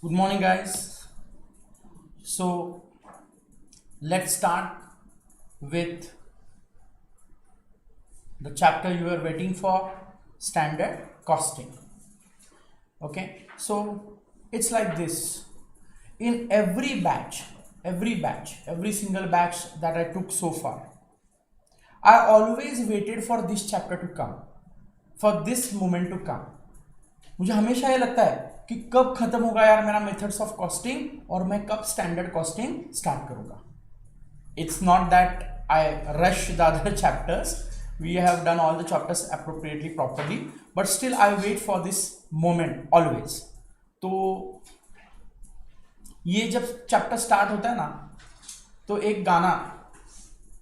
Good morning, guys. So let's start with the chapter you were waiting for, standard costing. Okay, so it's like this. In every single batch that I took so far, I always waited for this chapter to come, for this moment to come. मुझे हमेशा ये लगता है कि कब खत्म होगा यार मेरा मेथड्स ऑफ कॉस्टिंग और मैं कब स्टैंडर्ड कॉस्टिंग स्टार्ट करूंगा. It's not that I rush the other chapters. We have done all the chapters appropriately, properly, but still I wait for this moment always. तो ये जब चैप्टर स्टार्ट होता है ना, तो एक गाना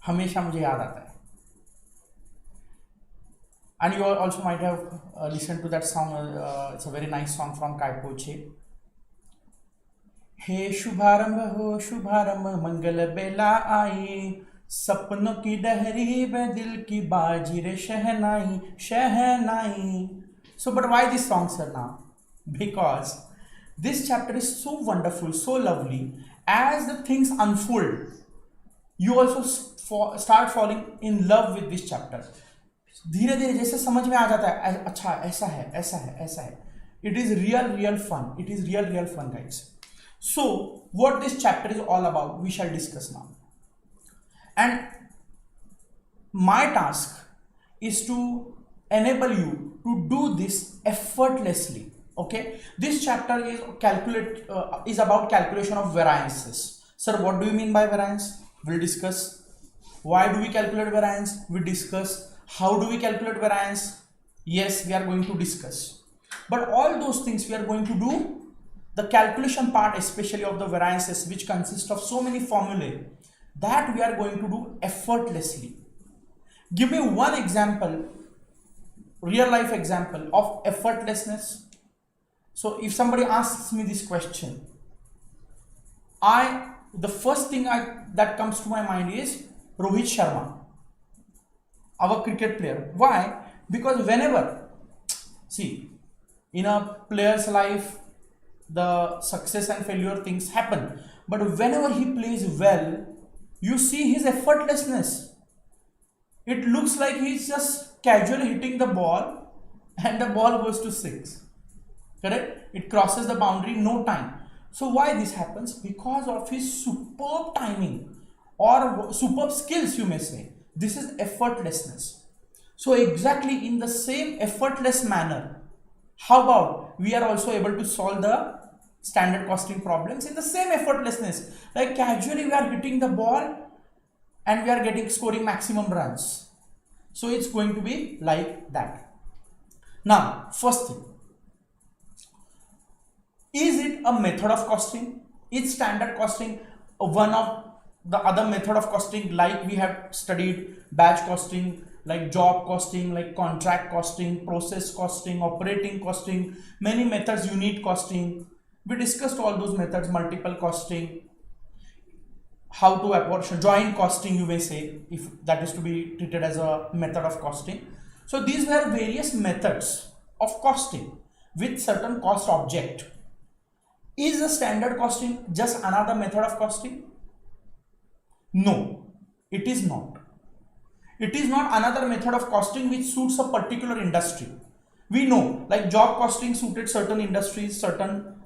हमेशा मुझे याद आता है. And you also might have listened to that song. It's a very nice song from Kai Poche. हे शुभारंभ हो शुभारंभ मंगल बेला आई, सपनों की डहरी में दिल की बाजी रे शहनाई शहनाई. So but why this song, sir, now? Because this chapter is so wonderful, so lovely. As the things unfold, you also start falling in love with this chapter. धीरे धीरे जैसे समझ में आ जाता है, अच्छा ऐसा है ऐसा है ऐसा है. It is real fun. It is real fun, guys. So what this chapter is all about, we shall discuss now. And my task is to enable you to do this effortlessly. Okay, this chapter is about calculation of variances. Sir, what do you mean by variance? We'll discuss. Why do we calculate variance? We discuss. How do we calculate variance? Yes, we are going to discuss. But all those things we are going to do, the calculation part especially of the variances, which consist of so many formulae, that we are going to do effortlessly. Give me one example, real life example of effortlessness. So if somebody asks me this question, the first thing that comes to my mind is Rohit Sharma, our cricket player. Why? Because whenever, see, in a player's life, the success and failure things happen, but whenever he plays well, you see his effortlessness. It looks like he's just casually hitting the ball and the ball goes to six. Correct? It crosses the boundary, no time. So why this happens? Because of his superb timing or superb skills, you may say. This is effortlessness. So exactly in the same effortless manner, how about we are also able to solve the standard costing problems in the same effortlessness? Like casually we are hitting the ball and we are scoring maximum runs. So it's going to be like that. Now, first thing, is it a method of costing? Is standard costing one of the other method of costing, like we have studied batch costing, like job costing, like contract costing, process costing, operating costing, many methods, unit costing. We discussed all those methods, multiple costing, how to apportion, joint costing, you may say, if that is to be treated as a method of costing. So these were various methods of costing with certain cost object. Is the standard costing just another method of costing? No, it is not. It is not another method of costing which suits a particular industry. We know, like job costing suited certain industries, certain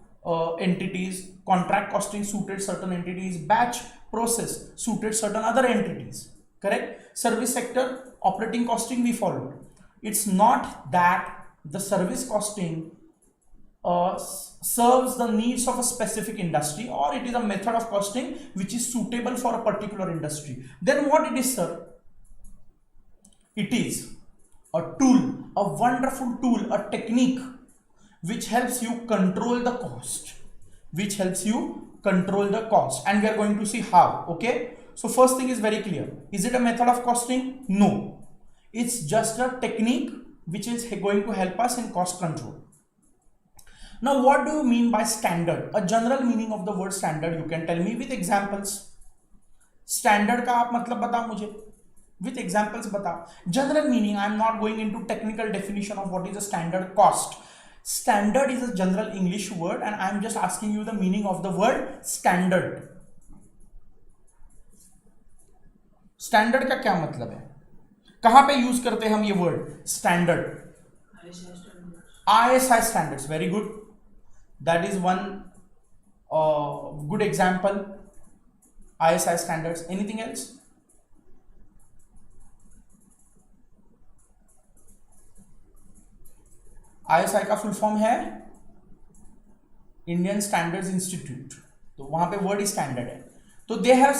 entities, contract costing suited certain entities, batch process suited certain other entities. Correct? Service sector operating costing we followed. It's not that the service costing serves the needs of a specific industry, or it is a method of costing which is suitable for a particular industry. Then what it is, sir? It is a tool, a wonderful tool, a technique which helps you control the cost, and we are going to see how. Okay, so first thing is very clear. Is it a method of costing? No, it's just a technique which is going to help us in cost control. Now, what do you mean by standard? A general meaning of the word standard, you can tell me with examples. Standard का आप मतलब बताओ मुझे, with examples बताओ. General meaning, I am not going into technical definition of what is a standard cost. Standard is a general English word and I am just asking you the meaning of the word standard. Standard का क्या मतलब है, कहां पे use करते हैं हम ये word standard? ISI standards, very good. That is one good example. ISI standards. Anything else? ISI का फुल फॉर्म है इंडियन स्टैंडर्ड्स इंस्टीट्यूट, तो वहां पे वर्ड स्टैंडर्ड है. तो they have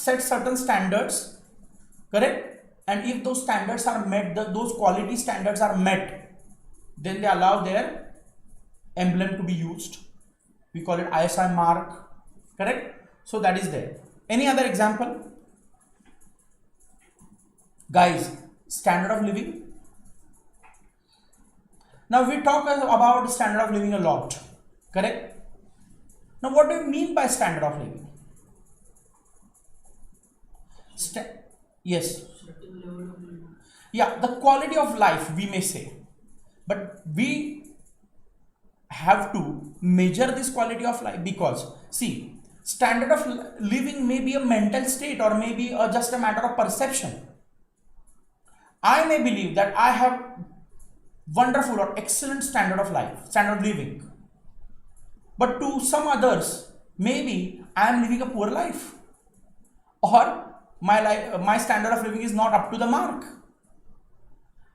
set certain standards, correct? And if those standards are met, those quality standards are met, then they allow their emblem to be used. We call it ISI mark, correct? So that is there. Any other example? Guys, standard of living. Now we talk about standard of living a lot, correct? Now what do you mean by standard of living? Yes. Yeah, the quality of life we may say, but we have to measure this quality of life because see, standard of living may be a mental state or maybe just a matter of perception. I may believe that I have wonderful or excellent standard of life, standard of living, but to some others maybe I am living a poor life or my standard of living is not up to the mark.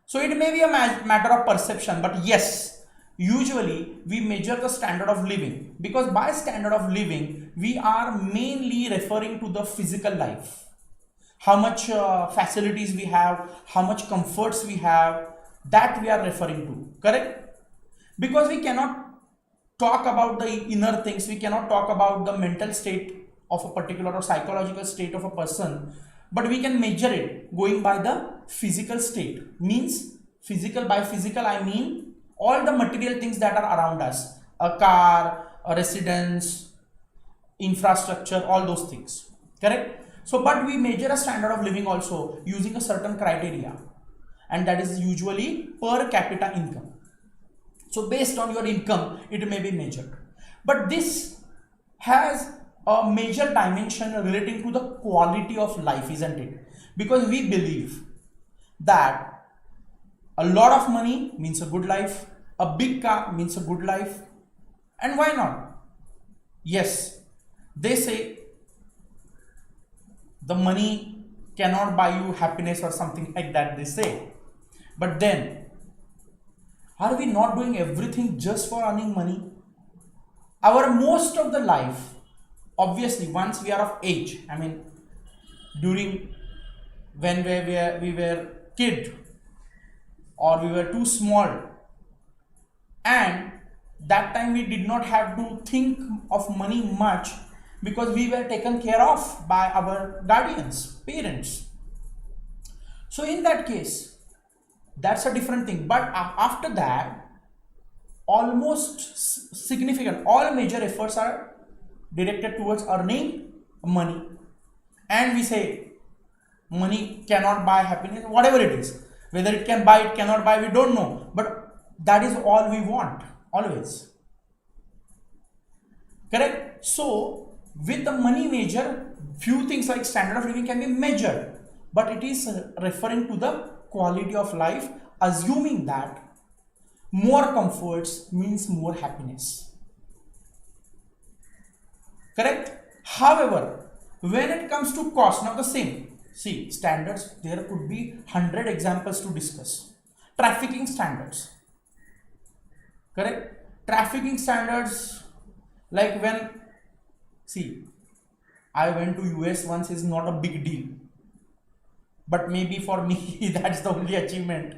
So it may be a matter of perception, but yes, usually we measure the standard of living because by standard of living we are mainly referring to the physical life, how much facilities we have, how much comforts we have, that we are referring to, correct? Because we cannot talk about the inner things, we cannot talk about the mental state of a particular or psychological state of a person, but we can measure it going by the physical state. Means physical, by physical I mean all the material things that are around us, a car, a residence, infrastructure, all those things, correct? So but we measure a standard of living also using a certain criteria, and that is usually per capita income. So based on your income it may be measured, but this has a major dimension relating to the quality of life, isn't it? Because we believe that a lot of money means a good life, a big car means a good life, and why not? Yes, they say the money cannot buy you happiness or something like that, they say, but then are we not doing everything just for earning money? Our most of the life, obviously once we are of age, I mean during when we were kid or we were too small, and that time we did not have to think of money much because we were taken care of by our guardians, parents. So in that case that's a different thing, but after that almost significant all major efforts are directed towards earning money, and we say money cannot buy happiness, whatever it is, whether it can buy, it cannot buy, we don't know, but that is all we want always, correct? So with the money measure, few things like standard of living can be measured, but it is referring to the quality of life, assuming that more comforts means more happiness, correct? However, when it comes to cost, now the same, see standards, there could be 100 examples to discuss. Trafficking standards, correct? Trafficking standards, like when, see, I went to US once is not a big deal, but maybe for me that's the only achievement.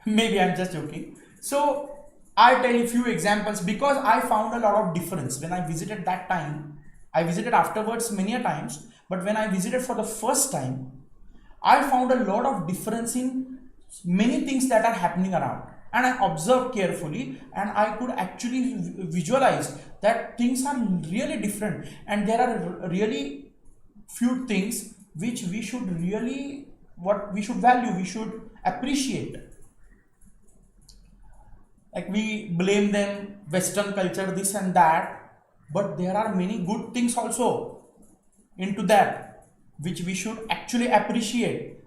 Maybe I'm just joking. So I tell you few examples because I found a lot of difference when I visited that time. I visited afterwards many a times, but when I visited for the first time, I found a lot of difference in many things that are happening around, and I observed carefully, and I could actually visualize that things are really different, and there are really few things which we should really, what we should value, we should appreciate. Like we blame them, Western culture, this and that, but there are many good things also into that, which we should actually appreciate,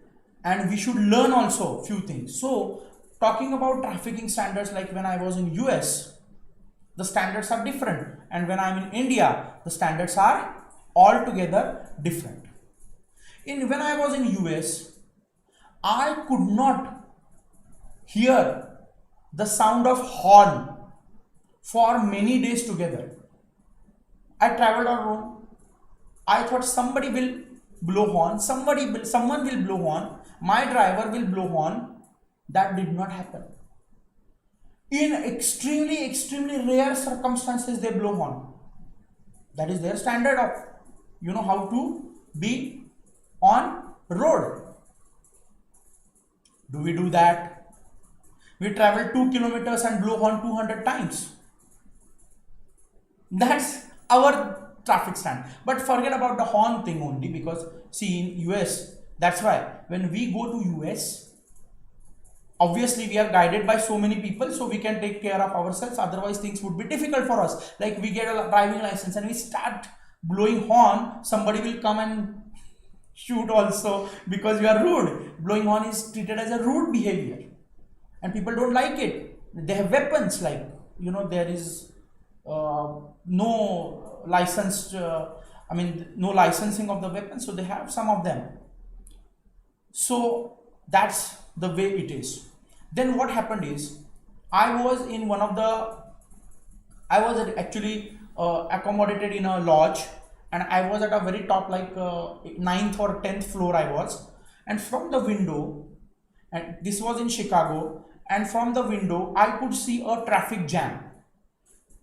and we should learn also few things. So talking about trafficking standards, like when I was in US, the standards are different, and when I'm in India, the standards are altogether different. When I was in US, I could not hear the sound of horn for many days together. I traveled alone. I thought somebody will blow horn, someone will blow horn, my driver will blow horn. That did not happen. In extremely rare circumstances, they blow horn. That is their standard of, how to be on road. Do we do that? We travel 2 kilometers and blow horn 200 times. That's our traffic stand. But forget about the horn thing only, because see, in US, that's why when we go to US, obviously we are guided by so many people, so we can take care of ourselves. Otherwise things would be difficult for us. Like we get a driving license and we start blowing horn, somebody will come and shoot also, because you are rude. Blowing horn is treated as a rude behavior, and people don't like it. They have weapons, like, there is no licensed, no licensing of the weapons, so they have some of them. So that's the way it is. Then what happened is, I was actually accommodated in a lodge, and I was at a very top, like 9th or 10th floor I was. And from the window, and this was in Chicago, and from the window I could see a traffic jam.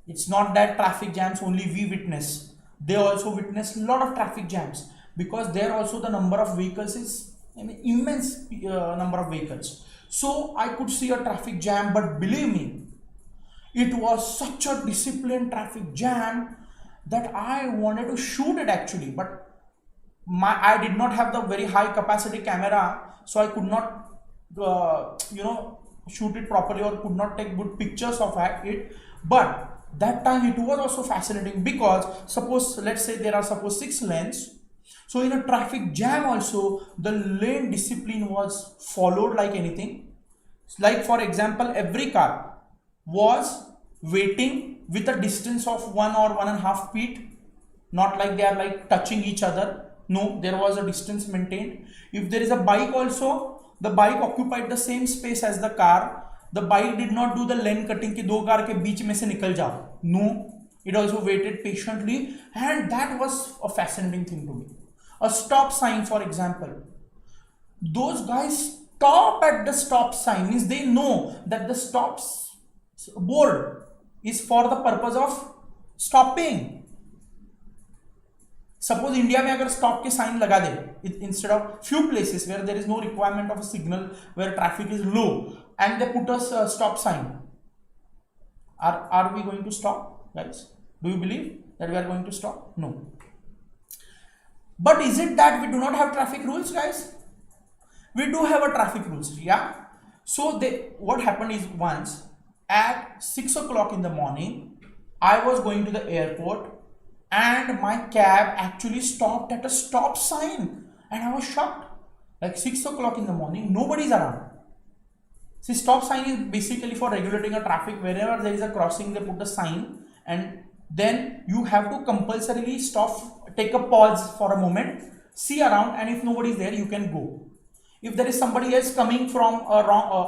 It's not that traffic jams only we witness, they also witness a lot of traffic jams, because there also the number of vehicles is immense, number of vehicles. So I could see a traffic jam, but believe me, it was such a disciplined traffic jam that I wanted to shoot it actually, but I did not have the very high capacity camera, so I could not shoot it properly, or could not take good pictures of it. But that time it was also fascinating, because suppose, let's say there are 6 lanes. So in a traffic jam also, the lane discipline was followed like anything. Like for example, every car was waiting with a distance of 1 or 1.5 feet, not like they are like touching each other. No, there was a distance maintained. If there is a bike also, the bike occupied the same space as the car. The bike did not do the lane cutting ki do car ke beech mein se nikal jao. No, it also waited patiently, and that was a fascinating thing to me. A stop sign, for example, those guys stop at the stop sign, means they know that the stop board is for the purpose of stopping. Suppose India में अगर stop के sign लगा दे, instead of few places where there is no requirement of a signal, where traffic is low, and they put a stop sign, are we going to stop, guys? Do you believe that we are going to stop? No. But is it that we do not have traffic rules, guys? We do have a traffic rules, yeah. So what happened is, once at 6 o'clock in the morning, I was going to the airport, and my cab actually stopped at a stop sign, and I was shocked. Like 6 o'clock in the morning, nobody's around. See, stop sign is basically for regulating a traffic. Wherever there is a crossing, they put the sign, and then you have to compulsorily stop, take a pause for a moment, see around, and if nobody is there, you can go. If there is somebody else coming from a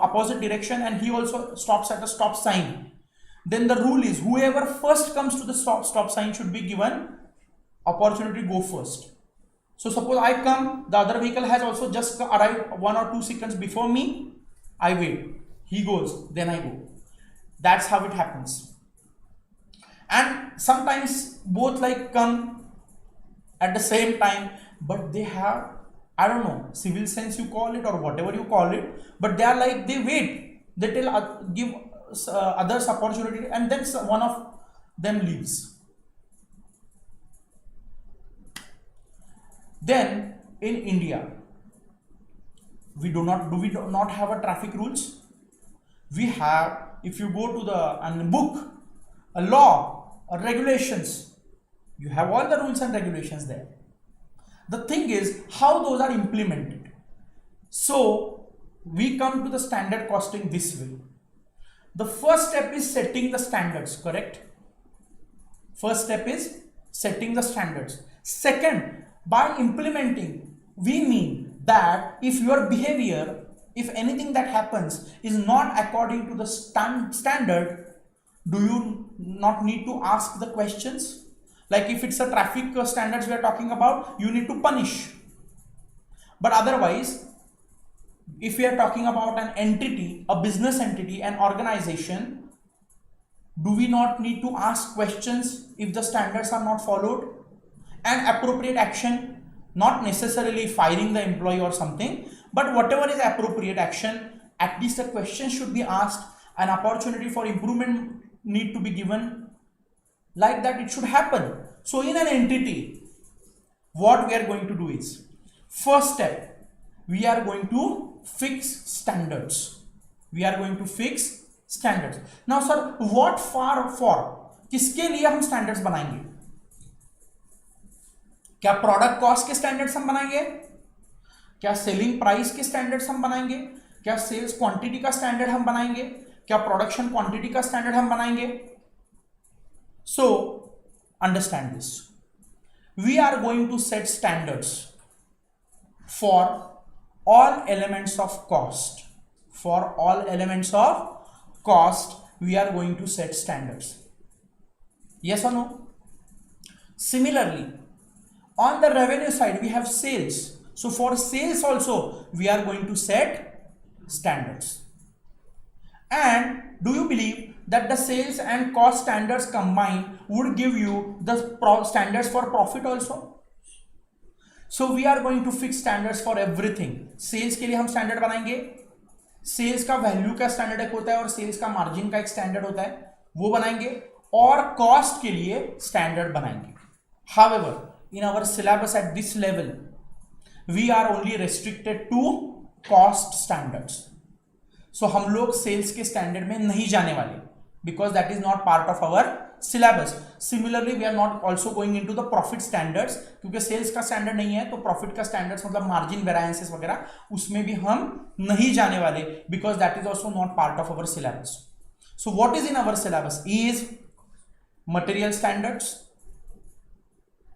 opposite direction and he also stops at a stop sign, then the rule is whoever first comes to the stop sign should be given opportunity to go first. So suppose I come, the other vehicle has also just arrived 1 or 2 seconds before me, I wait, he goes, then I go. That's how it happens. And sometimes both like come at the same time, but they have, I don't know, civil sense you call it or whatever you call it, but they are like, they wait, they tell, give others opportunity, and then one of them leaves. Then in India, we do not have a traffic rules. We have if you go to the book, a law or regulations, you have all the rules and regulations there. The thing is how those are implemented. So we come to the standard costing this way. The first step is setting the standards, correct? First step is setting the standards. Second, by implementing, we mean that if your behavior, if anything that happens is not according to the standard, do you not need to ask the questions? Like if it's a traffic standards we are talking about, you need to punish. But otherwise, if we are talking about an entity, a business entity, an organization, do we not need to ask questions if the standards are not followed? And appropriate action, not necessarily firing the employee or something, but whatever is appropriate action, at least a question should be asked, an opportunity for improvement need to be given. Like that it should happen. So in an entity, what we are going to do is, first step, we are going to fix standards. We are going to fix standards. Now sir, what for किसके लिए हम standards बनाएंगे? क्या product cost के standards हम बनाएंगे? क्या selling price के स्टैंडर्ड्स हम बनाएंगे? क्या सेल्स क्वांटिटी का स्टैंडर्ड हम बनाएंगे? क्या प्रोडक्शन क्वांटिटी का स्टैंडर्ड हम बनाएंगे? So understand this, we are going to set standards for all elements of cost. For all elements of cost, we are going to set standards. Yes or no? Similarly, on the revenue side, we have sales. So for sales also, we are going to set standards. And do you believe that the sales and cost standards combined would give you the standards for profit also? So we are going to fix standards for everything. Sales के लिए हम standard बनाएंगे. Sales का value का standard एक होता है और सेल्स का मार्जिन का एक स्टैंडर्ड होता है, वो बनाएंगे. और कॉस्ट के लिए स्टैंडर्ड बनाएंगे. However, in our syllabus at this level, we are only restricted to cost standards. So हम लोग सेल्स के स्टैंडर्ड में नहीं जाने वाले, because that is not part of our syllabus. Similarly, we are not also going into the profit standards, क्योंकि sales का standard नहीं है, तो प्रॉफिट का स्टैंडर्ड्स मतलब मार्जिन वेरिएंसेस वगैरह उसमें भी हम नहीं जाने वाले, because that is also not part of our syllabus. So what is in our syllabus is material standards.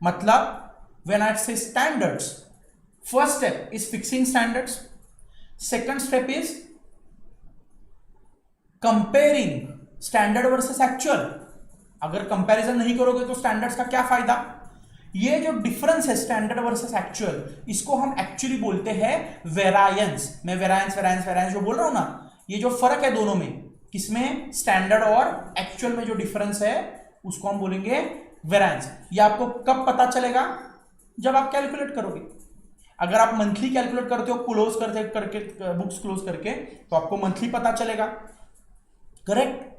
मतलब when I say standards, first step is fixing standards. Second step is comparing standard versus actual. अगर comparison नहीं करोगे तो standards का क्या फायदा? ये जो डिफरेंस है स्टैंडर्ड वर्सेस एक्चुअल, इसको हम एक्चुअली बोलते हैं वेरायंस. मैं वेरायंस जो बोल रहा हूं ना, ये जो फर्क है दोनों में, किसमें? स्टैंडर्ड और एक्चुअल में जो डिफरेंस है उसको हम बोलेंगे वेरायंस. ये आपको कब पता चलेगा? जब आप कैलकुलेट करोगे. अगर आप मंथली कैलकुलेट करते हो क्लोज करके बुक्स क्लोज करके, तो आपको मंथली पता चलेगा, करेक्ट?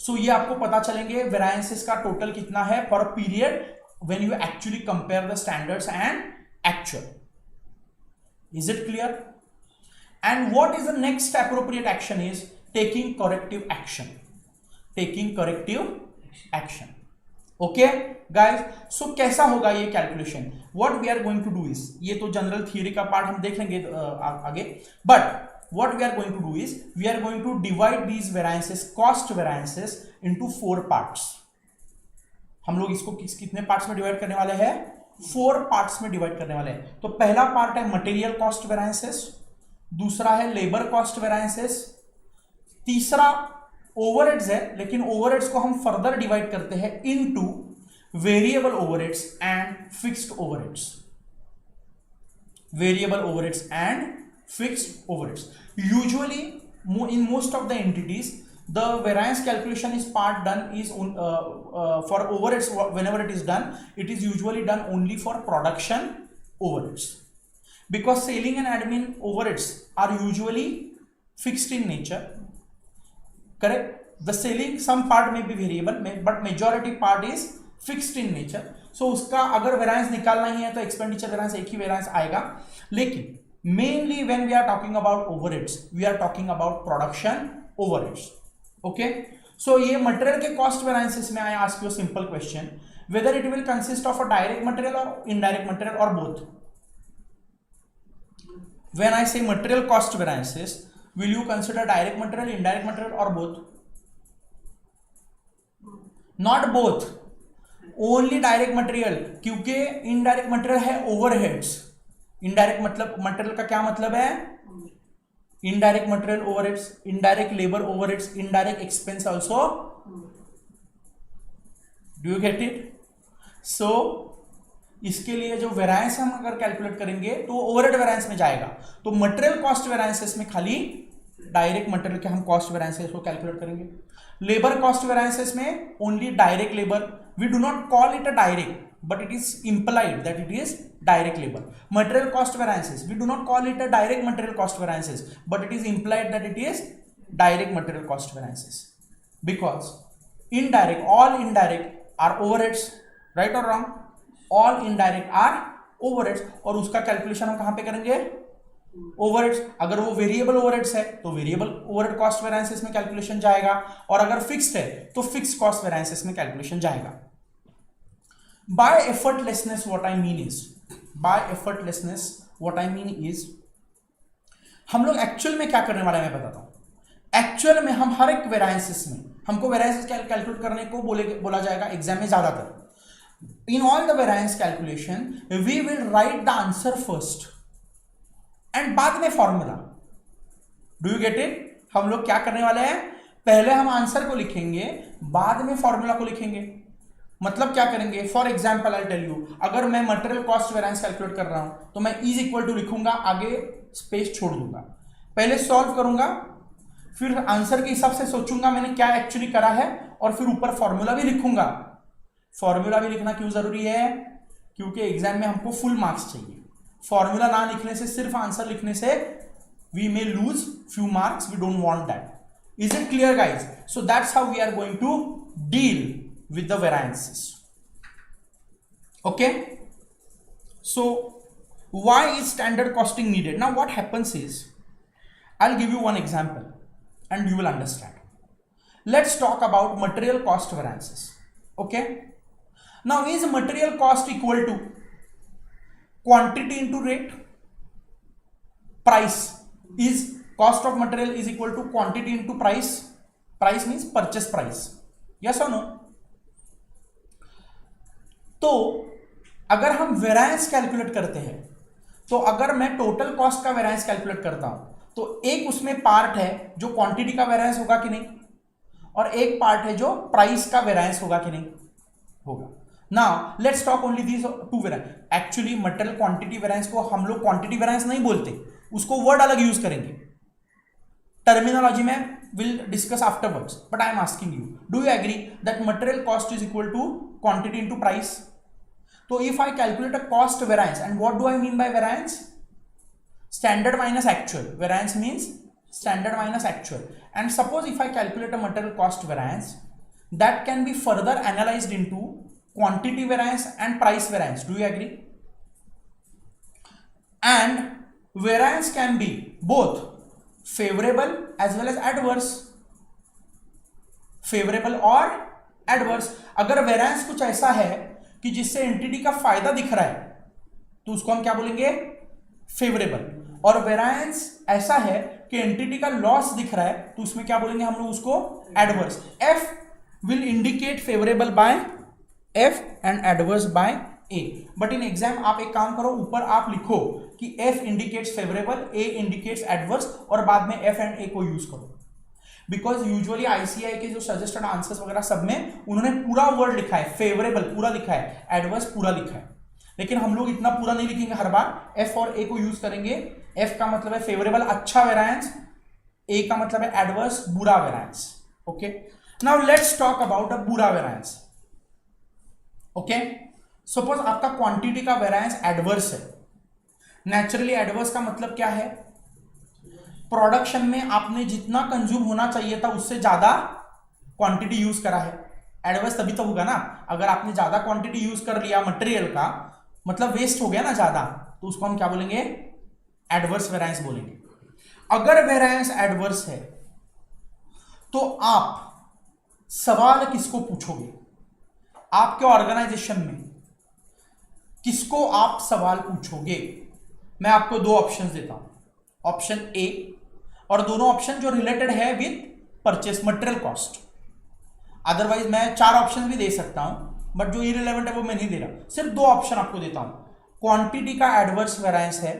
सो ये आपको पता चलेंगे वेरायंसेस का टोटल कितना है for a period when you actually compare the standards and actual. Is it clear? And what is the next appropriate action is taking corrective action. Taking corrective action. Okay guys, so कैसा होगा ये calculation? What we are going to do is, ये तो general theory का part हम देख लेंगे आगे, but what we are going to do is we are going to divide these variances, cost variances, into 4 parts. हम लोग इसको कितने पार्ट्स में डिवाइड करने वाले हैं? 4 पार्ट्स में डिवाइड करने वाले हैं. तो पहला पार्ट है मटेरियल कॉस्ट वेरायंसेस, दूसरा है लेबर कॉस्ट वेरायंसेस, तीसरा ओवरहेड्स है, लेकिन ओवरहेड्स को हम फर्दर डिवाइड करते हैं into variable overheads and fixed overheads. Variable overheads and fixed overheads. Usually in most of the entities, the variance calculation is done for overheads. Whenever it is done, it is usually done only for production overheads, because selling and admin overheads are usually fixed in nature, correct? The selling, some part may be variable, but majority part is fixed in nature. So उसका अगर variance निकालना ही है तो expenditure variance एक ही variance आएगा. लेकिन mainly when we are talking about overheads, we are talking about production overheads. Okay, so ये material के कॉस्ट वेरिएंसेस में I ask you simple question, whether it will consist of a direct material और indirect material और both. When I say material cost variances, will you consider direct material, indirect material or both? Not both, only direct material, क्योंकि indirect material है overheads. indirect मतलब material का क्या मतलब है? indirect material overheads, indirect labor overheads, indirect expense also. Do you get it? So इसके लिए जो वेरिएंस हम अगर कैलकुलेट करेंगे तो ओवरहेड वेरिएंस में जाएगा. तो मटेरियल कॉस्ट वेरिएंसेस में खाली डायरेक्ट मटेरियल के हम कॉस्ट वेरिएंसेस को कैलकुलेट करेंगे. लेबर कॉस्ट वेरिएंसेस में only direct labour. We do not call it a direct, but it is implied that it is direct labor. Material cost variances, we do not call it a direct material cost variances, but it is implied that it is direct material cost variances, because indirect, all indirect are overheads, right or wrong? All indirect are overheads, और उसका calculation हम कहां पे करेंगे? Overheads. अगर वो variable overheads है तो वेरिएबल ओवरहेड कॉस्ट वेरिएंसेस में कैलकुलेशन जाएगा, और अगर फिक्स्ड है तो फिक्स्ड कॉस्ट वेरिएंसेस में कैलकुलेशन जाएगा. By effortlessness, what I mean is, हम लोग एक्चुअल में क्या करने वाले हैं मैं बताता हूं. एक्चुअल में हम हर एक वेरिएंसेस में हमको वेरिएंसेस कैलकुलेट करने को बोला जाएगा एग्जाम में ज्यादातर. In all the variance calculation we will write the answer first and बाद में formula. Do you get it? हम लोग क्या करने वाले हैं, पहले हम आंसर को लिखेंगे, बाद में फॉर्मूला को लिखेंगे. मतलब क्या करेंगे? For example I tell you, अगर मैं मटेरियल कॉस्ट वेरिएंस कैलकुलेट कर रहा हूं तो मैं इज इक्वल टू लिखूंगा, आगे स्पेस छोड़ दूंगा. पहले सॉल्व करूंगा, फिर आंसर के हिसाब से सोचूंगा मैंने क्या एक्चुअली करा है, और फिर ऊपर फॉर्मूला भी लिखूंगा. फॉर्मूला भी लिखना क्यों जरूरी है? क्योंकि एग्जाम में हमको फुल मार्क्स चाहिए. फॉर्मूला ना लिखने से, सिर्फ आंसर लिखने से we may lose few marks. We don't want that. Is it clear guys? So that's how we are going to deal with the variances. Okay, so why is standard costing needed? Now what happens is, I'll give you one example and you will understand. Let's talk about material cost variances. Okay, now is material cost equal to quantity into rate? Price is, cost of material is equal to quantity into price. Price means purchase price. Yes or no? तो अगर हम variance calculate करते हैं, तो अगर मैं total cost का variance calculate करता हूं तो एक उसमें पार्ट है जो क्वांटिटी का वेरिएंस होगा कि नहीं, और एक पार्ट है जो प्राइस का वेरिएंस होगा कि नहीं होगा. Now let's talk only these two variance. Actually material quantity variance को हम लोग क्वांटिटी वेरिएंस नहीं बोलते, उसको वर्ड अलग यूज करेंगे. टर्मिनोलॉजी में we'll discuss afterwards, but I am asking you, do you agree that material cost is equal to quantity into price? So if I calculate a cost variance, and what do I mean by variance? Standard minus actual. Variance means standard minus actual. And suppose if I calculate a material cost variance, that can be further analyzed into quantity variance and price variance. Do you agree? And variance can be both favourable as well as adverse. Favourable और adverse. अगर variance कुछ ऐसा है कि जिससे entity का फायदा दिख रहा है तो उसको हम क्या बोलेंगे? फेवरेबल. और वेरिएंस ऐसा है कि एंटिटी का लॉस दिख रहा है तो उसमें क्या बोलेंगे हम लोग? उसको adverse. F will indicate favourable by F and adverse by A. But in exam आप एक काम करो, ऊपर आप लिखो कि F indicates favourable, A indicates adverse, और बाद में F एंड A को यूज करो. बिकॉज यूजुअली आईसीआई के जो सजेस्टेड आंसर्स वगैरह सब में उन्होंने पूरा वर्ड लिखा है, फेवरेबल पूरा लिखा है, एडवर्स पूरा लिखा है. लेकिन हम लोग इतना पूरा नहीं लिखेंगे हर बार. F और A को यूज करेंगे. F का मतलब है फेवरेबल, अच्छा वेरिएंस. A का मतलब है एडवर्स, बुरा variance. Okay, now let's talk about a बुरा वेरिएंस. ओके, सपोज आपका क्वांटिटी का वेरिएंस एडवर्स है. नेचुरली एडवर्स का मतलब क्या है? प्रोडक्शन में आपने जितना कंज्यूम होना चाहिए था उससे ज्यादा क्वांटिटी यूज करा है. एडवर्स तभी तो होगा ना, अगर आपने ज्यादा क्वांटिटी यूज कर लिया मटेरियल का, मतलब वेस्ट हो गया ना ज्यादा, तो उसको हम क्या बोलेंगे? एडवर्स वेरिएंस बोलेंगे. अगर वेरिएंस एडवर्स है तो आप सवाल किसको पूछोगे? आपके ऑर्गेनाइजेशन में किसको आप सवाल पूछोगे? मैं आपको दो ऑप्शंस देता हूं, ऑप्शन ए, और दोनों ऑप्शन जो रिलेटेड है with purchase material cost. Otherwise मैं चार ऑप्शन भी दे सकता हूं, बट जो इररिलेवेंट है वो मैं नहीं दे रहा, सिर्फ दो ऑप्शन आपको देता हूं। क्वांटिटी का एडवर्स वेरिएंस है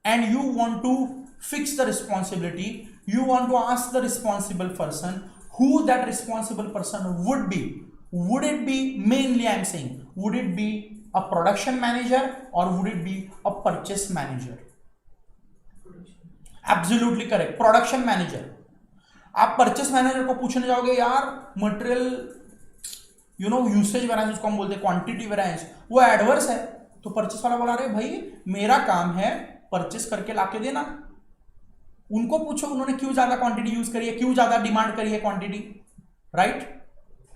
and you want to fix the responsibility, you want to ask the responsible person who that responsible person would be. Would it be, mainly I am saying, would it be a production manager or would it be a purchase manager? Absolutely correct, production manager. आप purchase manager को पूछने जाओगे यार material usage variance, उसको हम बोलते हैं quantity variance, वो एडवर्स है, तो परचेस वाला बोला, अरे भाई मेरा काम है परचेस करके लाके देना। उनको पूछो उन्होंने क्यों ज्यादा क्वांटिटी यूज करी है, क्यों ज्यादा डिमांड करी है क्वांटिटी, राइट।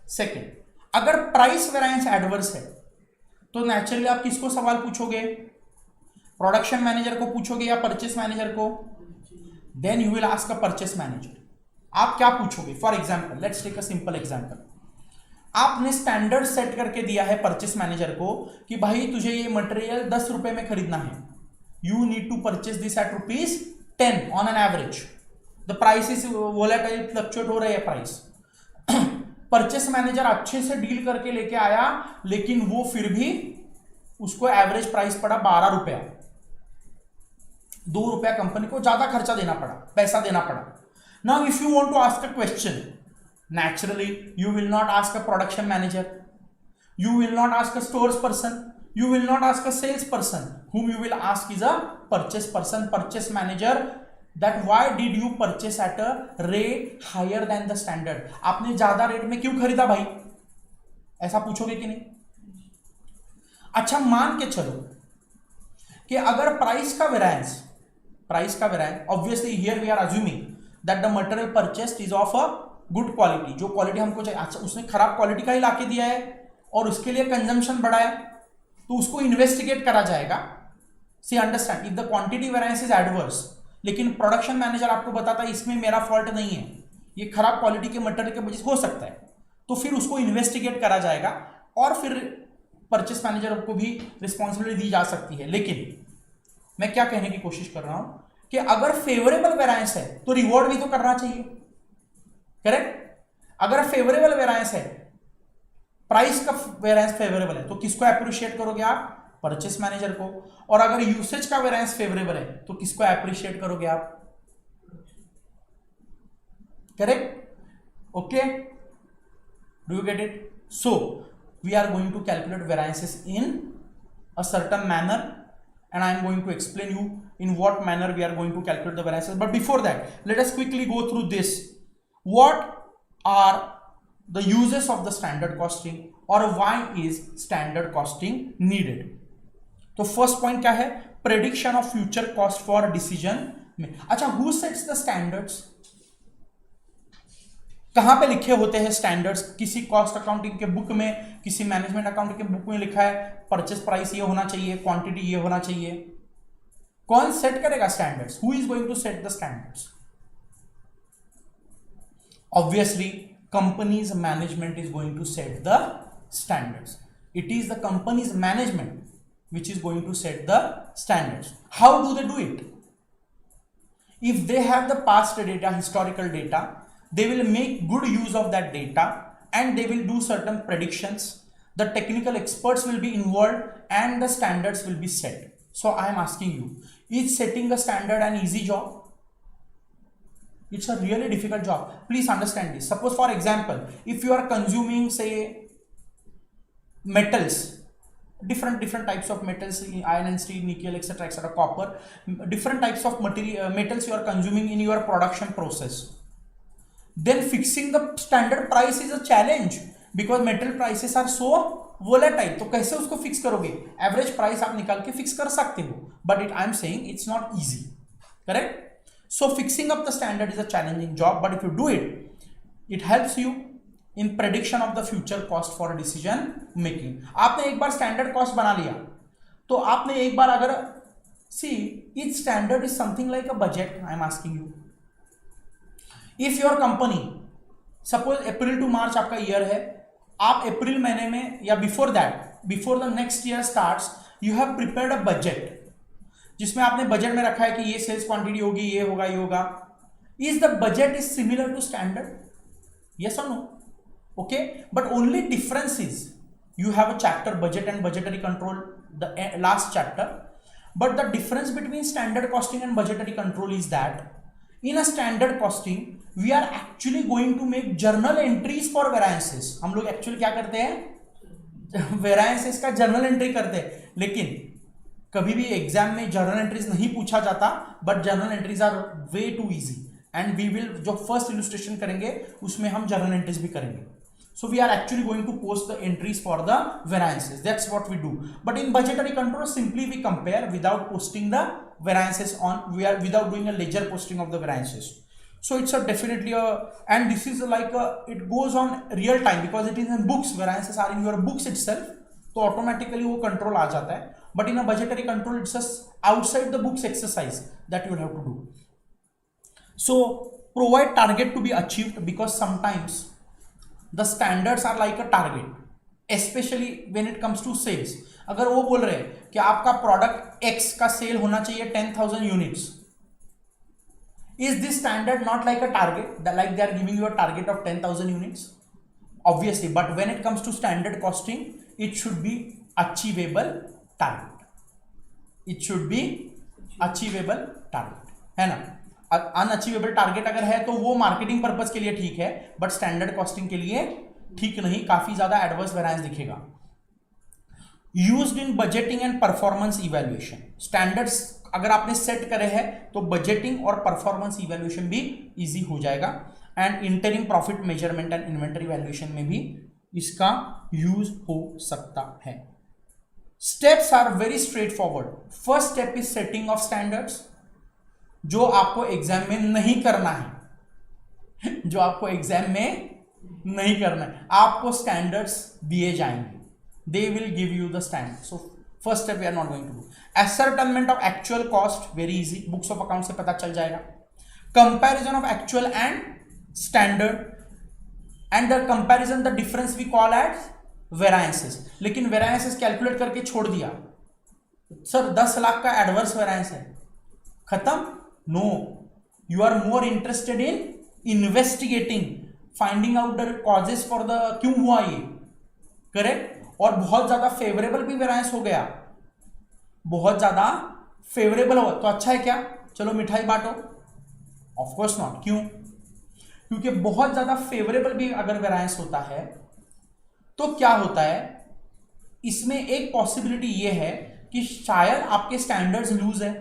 सेकेंड, अगर प्राइस वेरिएंस एडवर्स है तो नेचुरली आप किसको सवाल पूछोगे? प्रोडक्शन मैनेजर को पूछोगे या परचेस मैनेजर को? Then you will ask a purchase manager. आप क्या पूछोगे? For example, let's take a simple example. आपने स्टैंडर्ड सेट करके दिया है परचेस मैनेजर को कि भाई तुझे ये मटेरियल 10 रुपए में खरीदना है, you need to purchase this at ₹10 on an average, the price is volatile, fluctuate हो रहे हैं प्राइस। परचेस मैनेजर अच्छे से डील करके लेके आया, लेकिन वो फिर भी उसको एवरेज प्राइस पड़ा 12 रुपया, 2 रुपया कंपनी को ज्यादा खर्चा देना पड़ा, पैसा देना पड़ा। Now if you want to ask a question, naturally you will not ask a production manager, you will not ask a stores person, you will not ask a sales person, whom you will ask is a purchase person, purchase manager, that why did you purchase at a rate higher than the standard? आपने ज्यादा rate में क्यों खरीदा भाई, ऐसा पूछोगे कि नहीं? अच्छा मान के चलो कि अगर प्राइस का variance obviously here we are assuming that the material purchased is of a good quality, जो क्वालिटी हमको चाहिए। अच्छा, उसने खराब क्वालिटी का ही लाके दिया है और उसके लिए कंजम्पशन बढ़ा है, तो उसको इन्वेस्टिगेट करा जाएगा। See understand, if the quantity variance is adverse, लेकिन प्रोडक्शन मैनेजर आपको बताता है इसमें मेरा फॉल्ट नहीं है, ये खराब क्वालिटी के मटेरियल की वजह से हो सकता है, तो फिर उसको इन्वेस्टिगेट करा जाएगा और फिर परचेस मैनेजर को भी रिस्पॉन्सिबिलिटी दी जा सकती है। लेकिन मैं क्या कहने की कोशिश कर रहा हूं कि अगर फेवरेबल वेरिएंस है तो रिवॉर्ड भी तो करना चाहिए, करेक्ट। अगर फेवरेबल वेरिएंस है, प्राइस का वेरिएंस फेवरेबल है, तो किसको अप्रिशिएट करोगे आप? परचेस मैनेजर को। और अगर यूसेज का वेरिएंस फेवरेबल है तो किसको अप्रिशिएट करोगे आप? Correct, okay, do you get it? So we are going to calculate variances in a certain manner and I am going to explain you in what manner we are going to calculate the variances. But before that, let us quickly go through this. What are the uses of the standard costing or why is standard costing needed? तो first point क्या है? Prediction of future cost for decision में। अच्छा, who sets the standards? कहां पे लिखे होते हैं स्टैंडर्ड्स? किसी कॉस्ट अकाउंटिंग के बुक में, किसी मैनेजमेंट अकाउंटिंग के बुक में लिखा है परचेस प्राइस ये होना चाहिए, क्वांटिटी ये होना चाहिए। कौन सेट करेगा standards? Who is going to set the standards? Obviously, company's management is going to set the standards. It is the company's management which is going to set the standards. How do they do it? If they have the past data, historical data, they will make good use of that data and they will do certain predictions. The technical experts will be involved and the standards will be set. So I am asking you, is setting a standard an easy job? It's a really difficult job. Please understand this. Suppose for example, if you are consuming say metals, different types of metals, iron and steel, nickel, etc., copper, different types of metals you are consuming in your production process, then fixing the standard price is a challenge because metal prices are so volatile. तो कैसे उसको fix करोगे? Average price आप निकाल के fix कर सकते हो, but I am saying it's not easy, correct? So fixing up the standard is a challenging job, but if you do it, it helps you in prediction of the future cost for decision making. आपने एक बार standard cost बना लिया, तो आपने एक बार अगर see each standard is something like a budget. I am asking you, if your company suppose April to March आपका year है, आप अप्रैल महीने में या before that, before the next year starts, you have prepared a budget, जिसमें आपने budget में रखा है कि ये सेल्स क्वांटिटी होगी, ये होगा, ये होगा. Is the budget is similar to standard? Yes और no? Okay, but only difference is you have a chapter budget and budgetary control, the last chapter, but the difference between standard costing and budgetary control is that in a standard costing we are actually going to make journal entries for variances. हम लोग actually क्या करते हैं, वेरायंसेस का journal entry करते हैं. लेकिन कभी भी एग्जाम में जर्नल एंट्रीज नहीं पूछा जाता, but journal entries are way too easy, and we will, जो फर्स्ट इलस्ट्रेशन करेंगे उसमें हम जर्नल एंट्रीज भी करेंगे. So we are actually going to post the entries for the variances. That's what we do. But in budgetary control, simply we compare without posting the variances on. We are without doing a ledger posting of the variances. So it's a definitely a, and this is like a, it goes on real time because it is in books. Variances are in your books itself. तो automatically वो control आ जाता है. But in a budgetary control, it's just outside the books exercise that you will have to do. So provide target to be achieved, because sometimes the standards are like a target, especially when it comes to sales. अगर वो बोल रहे हैं कि आपका product X का cell होना चाहिए 10,000 units, is this standard not like a target, that like they are giving you a target of 10,000 units? Obviously, but when it comes to standard costing, it should be achievable target. It should be achievable target, है ना? Unachievable target अगर है तो वो marketing purpose के लिए ठीक है, बट स्टैंडर्ड कॉस्टिंग के लिए ठीक नहीं, काफी ज्यादा एडवर्स वेरिएंस दिखेगा. Used in budgeting and performance evaluation. Standards अगर आपने सेट करे हैं तो बजटिंग और परफॉर्मेंस इवैल्यूएशन भी इजी हो जाएगा, and interim profit measurement and inventory valuation में भी इसका यूज हो सकता है. Steps are very straightforward. First step is setting of standards, जो आपको एग्जाम में नहीं करना है, जो आपको एग्जाम में नहीं करना है. आपको स्टैंडर्ड्स दिए जाएंगे, they will give you the standard. So first step we are not going to do. Ascertainment of actual cost, very easy, books of account से पता चल जाएगा. Comparison of actual and standard, and the comparison, the difference we call at variances. लेकिन variances calculate करके छोड़ दिया, sir 10 lakh का adverse variance है, खत्म. No, you are more interested in investigating, finding out the causes for the क्यों हुआ ये, करेक्ट. और बहुत ज्यादा फेवरेबल भी वेरिएंस हो गया, बहुत ज्यादा फेवरेबल हो तो अच्छा है क्या, चलो मिठाई बांटो? Of course not. क्यों? क्योंकि बहुत ज्यादा फेवरेबल भी अगर वेरिएंस होता है तो क्या होता है, इसमें एक पॉसिबिलिटी ये है कि शायद आपके स्टैंडर्ड्स लूज है,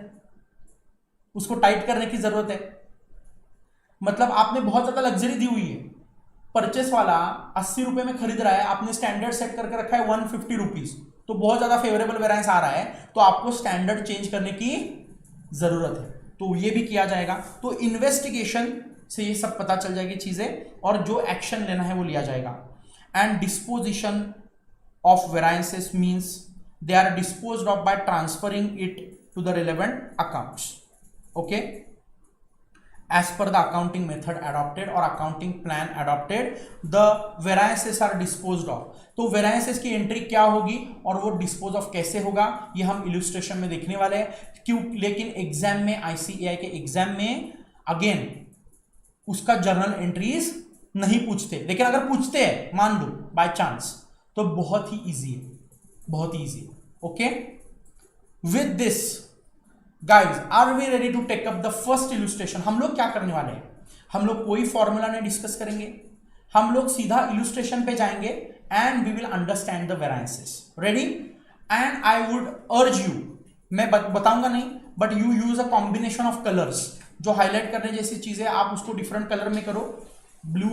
उसको टाइट करने की जरूरत है. मतलब आपने बहुत ज्यादा लग्जरी दी हुई है, परचेस वाला 80 रुपए में खरीद रहा है, आपने स्टैंडर्ड सेट करके रखा है 150 रुपीज, तो बहुत ज्यादा फेवरेबल वेरिएंस आ रहा है, तो आपको स्टैंडर्ड चेंज करने की जरूरत है. तो ये भी किया जाएगा. तो इन्वेस्टिगेशन से ये सब पता चल जाएगी चीजें, और जो एक्शन लेना है वो लिया जाएगा. And disposition of variances means they are disposed of by transferring it to the relevant accounts. Okay, as per the accounting method adopted or accounting plan adopted, the variances are disposed of. तो variances की entry क्या होगी और वो dispose of कैसे होगा, ये हम इलस्ट्रेशन में देखने वाले हैं. क्यों? लेकिन एग्जाम में, ICAI के एग्जाम में अगेन उसका जर्नल एंट्रीज नहीं पूछते, लेकिन अगर पूछते हैं मान लो बाय चांस, तो बहुत ही इजी है, बहुत ही easy. Okay, with this guys are we ready to take up the first illustration. हम लोग क्या करने वाले हैं, हम लोग कोई फॉर्मूला नहीं डिस्कस करेंगे, हम लोग सीधा इलस्ट्रेशन पे जाएंगे and we will understand the variances. Ready? And I would urge you, मैं बताऊंगा नहीं, but you use a combination of colours. जो हाईलाइट करने जैसी चीजें आप उसको डिफरेंट कलर में करो, blue,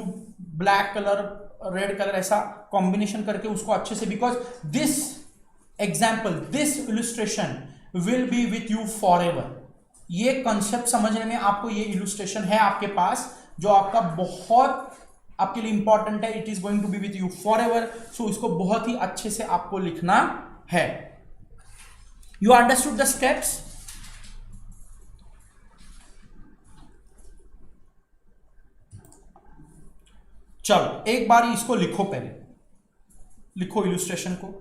black colour, red colour, ऐसा कॉम्बिनेशन करके उसको अच्छे से, because this example, this illustration will be with you for ever. ये कंसेप्ट समझने में आपको, ये इलस्ट्रेशन है आपके पास जो आपका बहुत आपके लिए इंपॉर्टेंट है. It is going to be with you for ever. So इसको बहुत ही अच्छे से आपको लिखना है. You understood the steps? चलो एक बार इसको लिखो, पहले लिखो इलस्ट्रेशन को।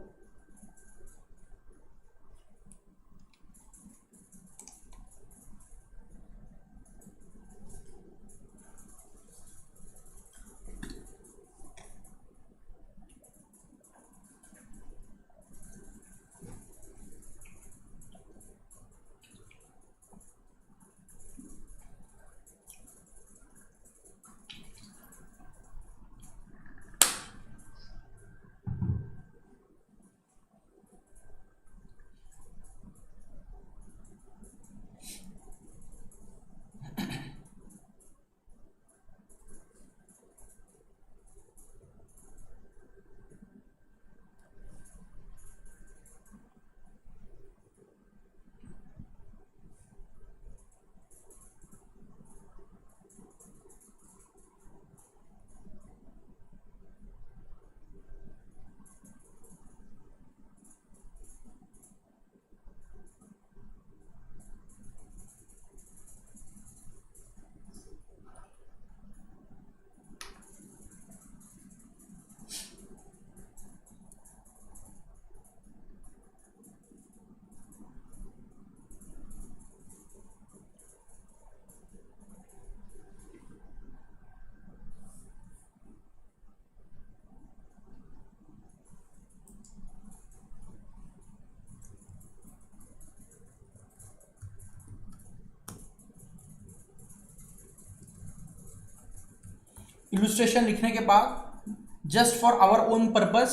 इलस्ट्रेशन लिखने के बाद just for our own purpose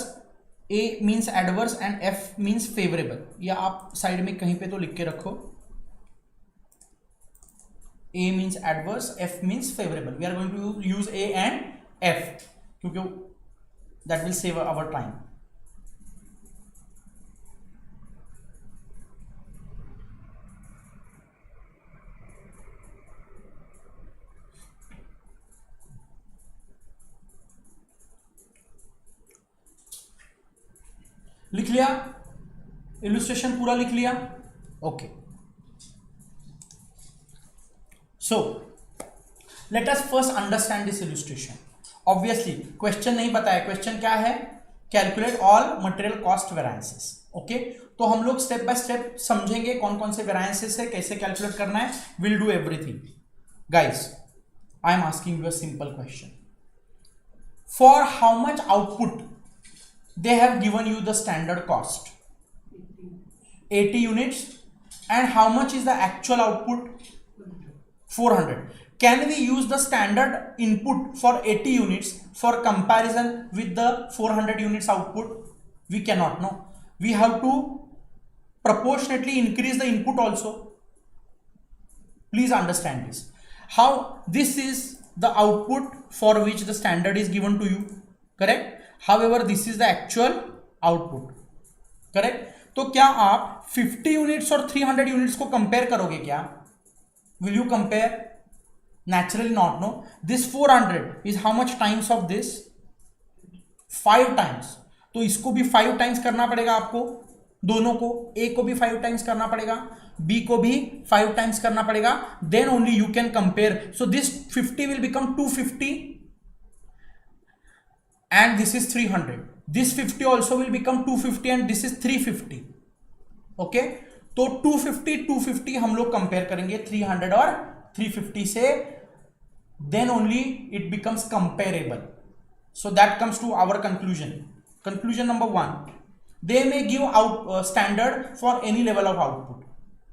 A means adverse and F means favourable, या आप साइड में कहीं पे तो लिख के रखो। A means adverse, F means favourable. We are going to use A and F क्योंकि that will save our time. लिख लिया? इलस्ट्रेशन पूरा लिख लिया? Okay, so let us first understand this illustration. Obviously question नहीं बताया, क्वेश्चन क्या है? Calculate all material cost variances. Okay, तो हम लोग स्टेप बाय स्टेप समझेंगे कौन कौन से वेरिएंसेस है, कैसे कैलकुलेट करना है। Will do everything. Guys, I am asking you a simple question. For how much output they have given you the standard cost? 80 units. And how much is the actual output? 400. Can we use the standard input for 80 units for comparison with the 400 units output? We cannot. No, we have to proportionately increase the input also. Please understand this. How this is the output for which the standard is given to you, correct? However, this is the actual output, correct? तो क्या आप 50 units और 300 units को compare करोगे क्या? Will you compare? Naturally not. No, this 400 is how much times of this? 5 times. तो इसको भी 5 टाइम्स करना पड़ेगा आपको, दोनों को। ए को भी 5 टाइम्स करना पड़ेगा, बी को भी 5 टाइम्स करना पड़ेगा, then only you can compare. So this 50 will become 250 and this is 300. This 50 also will become 250 and this is 350. okay, तो 250 हम लोग कंपेयर करेंगे 300 और 350 से, then only it becomes comparable. So that comes to our conclusion. Conclusion number 1, they may give out standard for any level of output,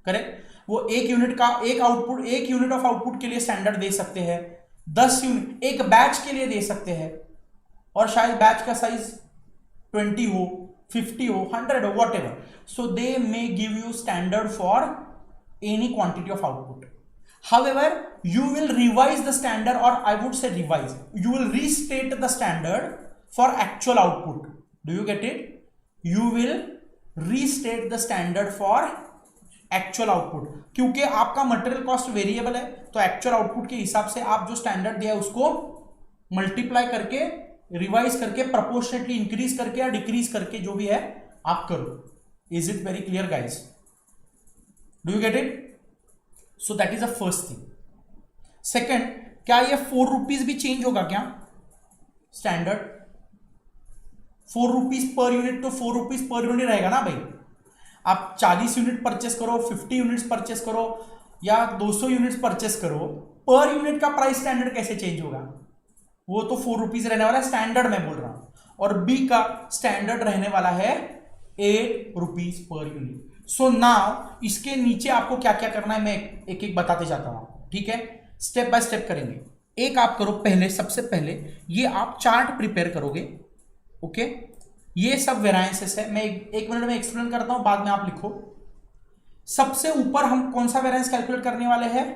correct? वो एक unit का एक यूनिट ऑफ आउटपुट के लिए स्टैंडर्ड दे सकते हैं, 10 यूनिट एक बैच के लिए दे सकते हैं, और शायद बैच का साइज 20 हो, 50 हो, 100 हो, what ever. So they may give you standard for any quantity of output. However, you will revise the standard, or I would say revise. You will restate the standard for actual output. Do you get it? You will restate the standard for actual output. क्योंकि आपका material cost variable है, तो actual output के हिसाब से आप जो standard दिया है उसको मल्टीप्लाई करके, रिवाइज करके, प्रोपोर्शनेटली इंक्रीज करके या डिक्रीज करके जो भी है आप करो. Is it very clear guys? Do you get it? So that is the first thing. Second, क्या ये 4 रुपीज भी चेंज होगा क्या? स्टैंडर्ड 4 रुपीज पर यूनिट, तो 4 रुपीज पर यूनिट रहेगा ना भाई। आप 40 यूनिट परचेस करो, 50 यूनिट्स परचेस करो या 200 यूनिट्स परचेस करो, पर यूनिट का प्राइस स्टैंडर्ड कैसे चेंज होगा? वो तो 4 रुपीज रहने वाला है, स्टैंडर्ड मैं बोल रहा हूं। और बी का स्टैंडर्ड रहने वाला है 8 rupees per unit. So now इसके नीचे आपको क्या क्या करना है मैं एक एक बताते जाता हूं, ठीक है? स्टेप बाय स्टेप करेंगे। एक आप करो, पहले सबसे पहले ये आप चार्ट प्रिपेयर करोगे, ओके? ये सब वेरायंसेस है, मैं एक मिनट में एक्सप्लेन करता हूं, बाद में आप लिखो। सबसे ऊपर हम कौन सा वेरायंस कैलकुलेट करने वाले हैं?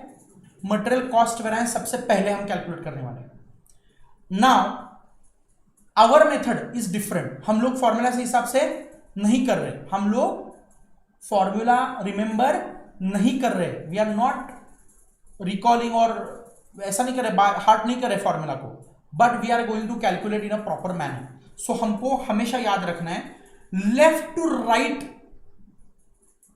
मटेरियल कॉस्ट वेरायंस सबसे पहले हम कैलकुलेट करने वाले हैं। Now our method is different, हम लोग फॉर्मूला से हिसाब से नहीं कर रहे, हम लोग फॉर्मूला रिमेंबर नहीं कर रहे, वी आर नॉट रिकॉलिंग और ऐसा नहीं कर रहे, हार्ट नहीं कर रहे फॉर्मूला को, but we are going to calculate in a proper manner. So हमको हमेशा याद रखना है लेफ्ट टू राइट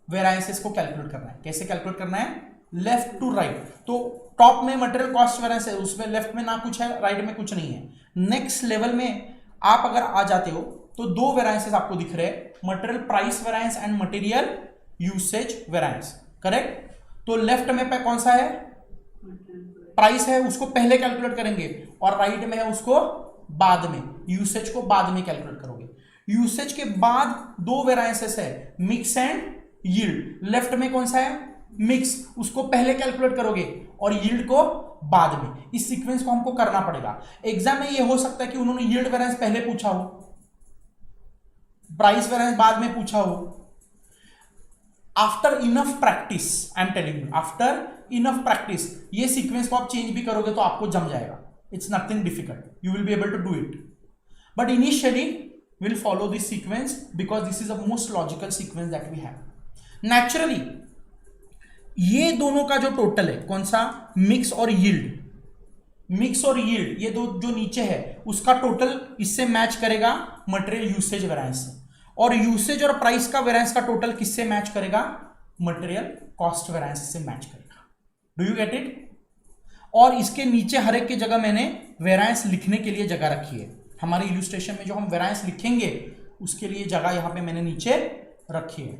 वेरायंसेस को कैलकुलेट करना है। कैसे कैलकुलेट करना है? Left to right. तो टॉप में मटेरियल कॉस्ट वेरिएंस है, उसमें लेफ्ट में ना कुछ है, राइट में कुछ नहीं है। नेक्स्ट लेवल में आप अगर आ जाते हो तो दो वेरायंसेस आपको दिख रहे हैं, material price variance and material usage variance, correct? तो लेफ्ट में पे कौन सा है? प्राइस है, उसको पहले कैलकुलेट करेंगे, और राइट में है उसको बाद में, यूसेज को बाद में कैलकुलेट करोगे। यूसेज के बाद दो वेरायंसेस है, मिक्स एंड यील्ड। लेफ्ट में कौन सा है? मिक्स, उसको पहले कैलकुलेट करोगे और यील्ड को बाद में। इस सीक्वेंस को हमको करना पड़ेगा। एग्जाम में ये हो सकता है कि उन्होंने यील्ड वेरिएंस पहले पूछा हो, प्राइस वेरिएंस बाद में पूछा हो। After enough practice, I am telling you, after enough practice ये सीक्वेंस को आप चेंज भी करोगे तो आपको जम जाएगा। It's nothing difficult, you will be able to do it, but initially will follow this sequence because this is the most logical sequence that we have. Naturally ये दोनों का जो टोटल है, कौन सा? मिक्स और यील्ड, मिक्स और yield, ये दो जो नीचे है उसका टोटल इससे मैच करेगा मटेरियल यूसेज वेरिएंस से, और यूसेज और प्राइस का वेरिएंस का टोटल किससे मैच करेगा? मटेरियल कॉस्ट वेरिएंस से मैच करेगा। Do you get it? और इसके नीचे हर एक की जगह मैंने वेरिएंस लिखने के लिए जगह रखी है। हमारे इलस्ट्रेशन में जो हम वेरिएंस लिखेंगे उसके लिए जगह यहां पे मैंने नीचे रखी है।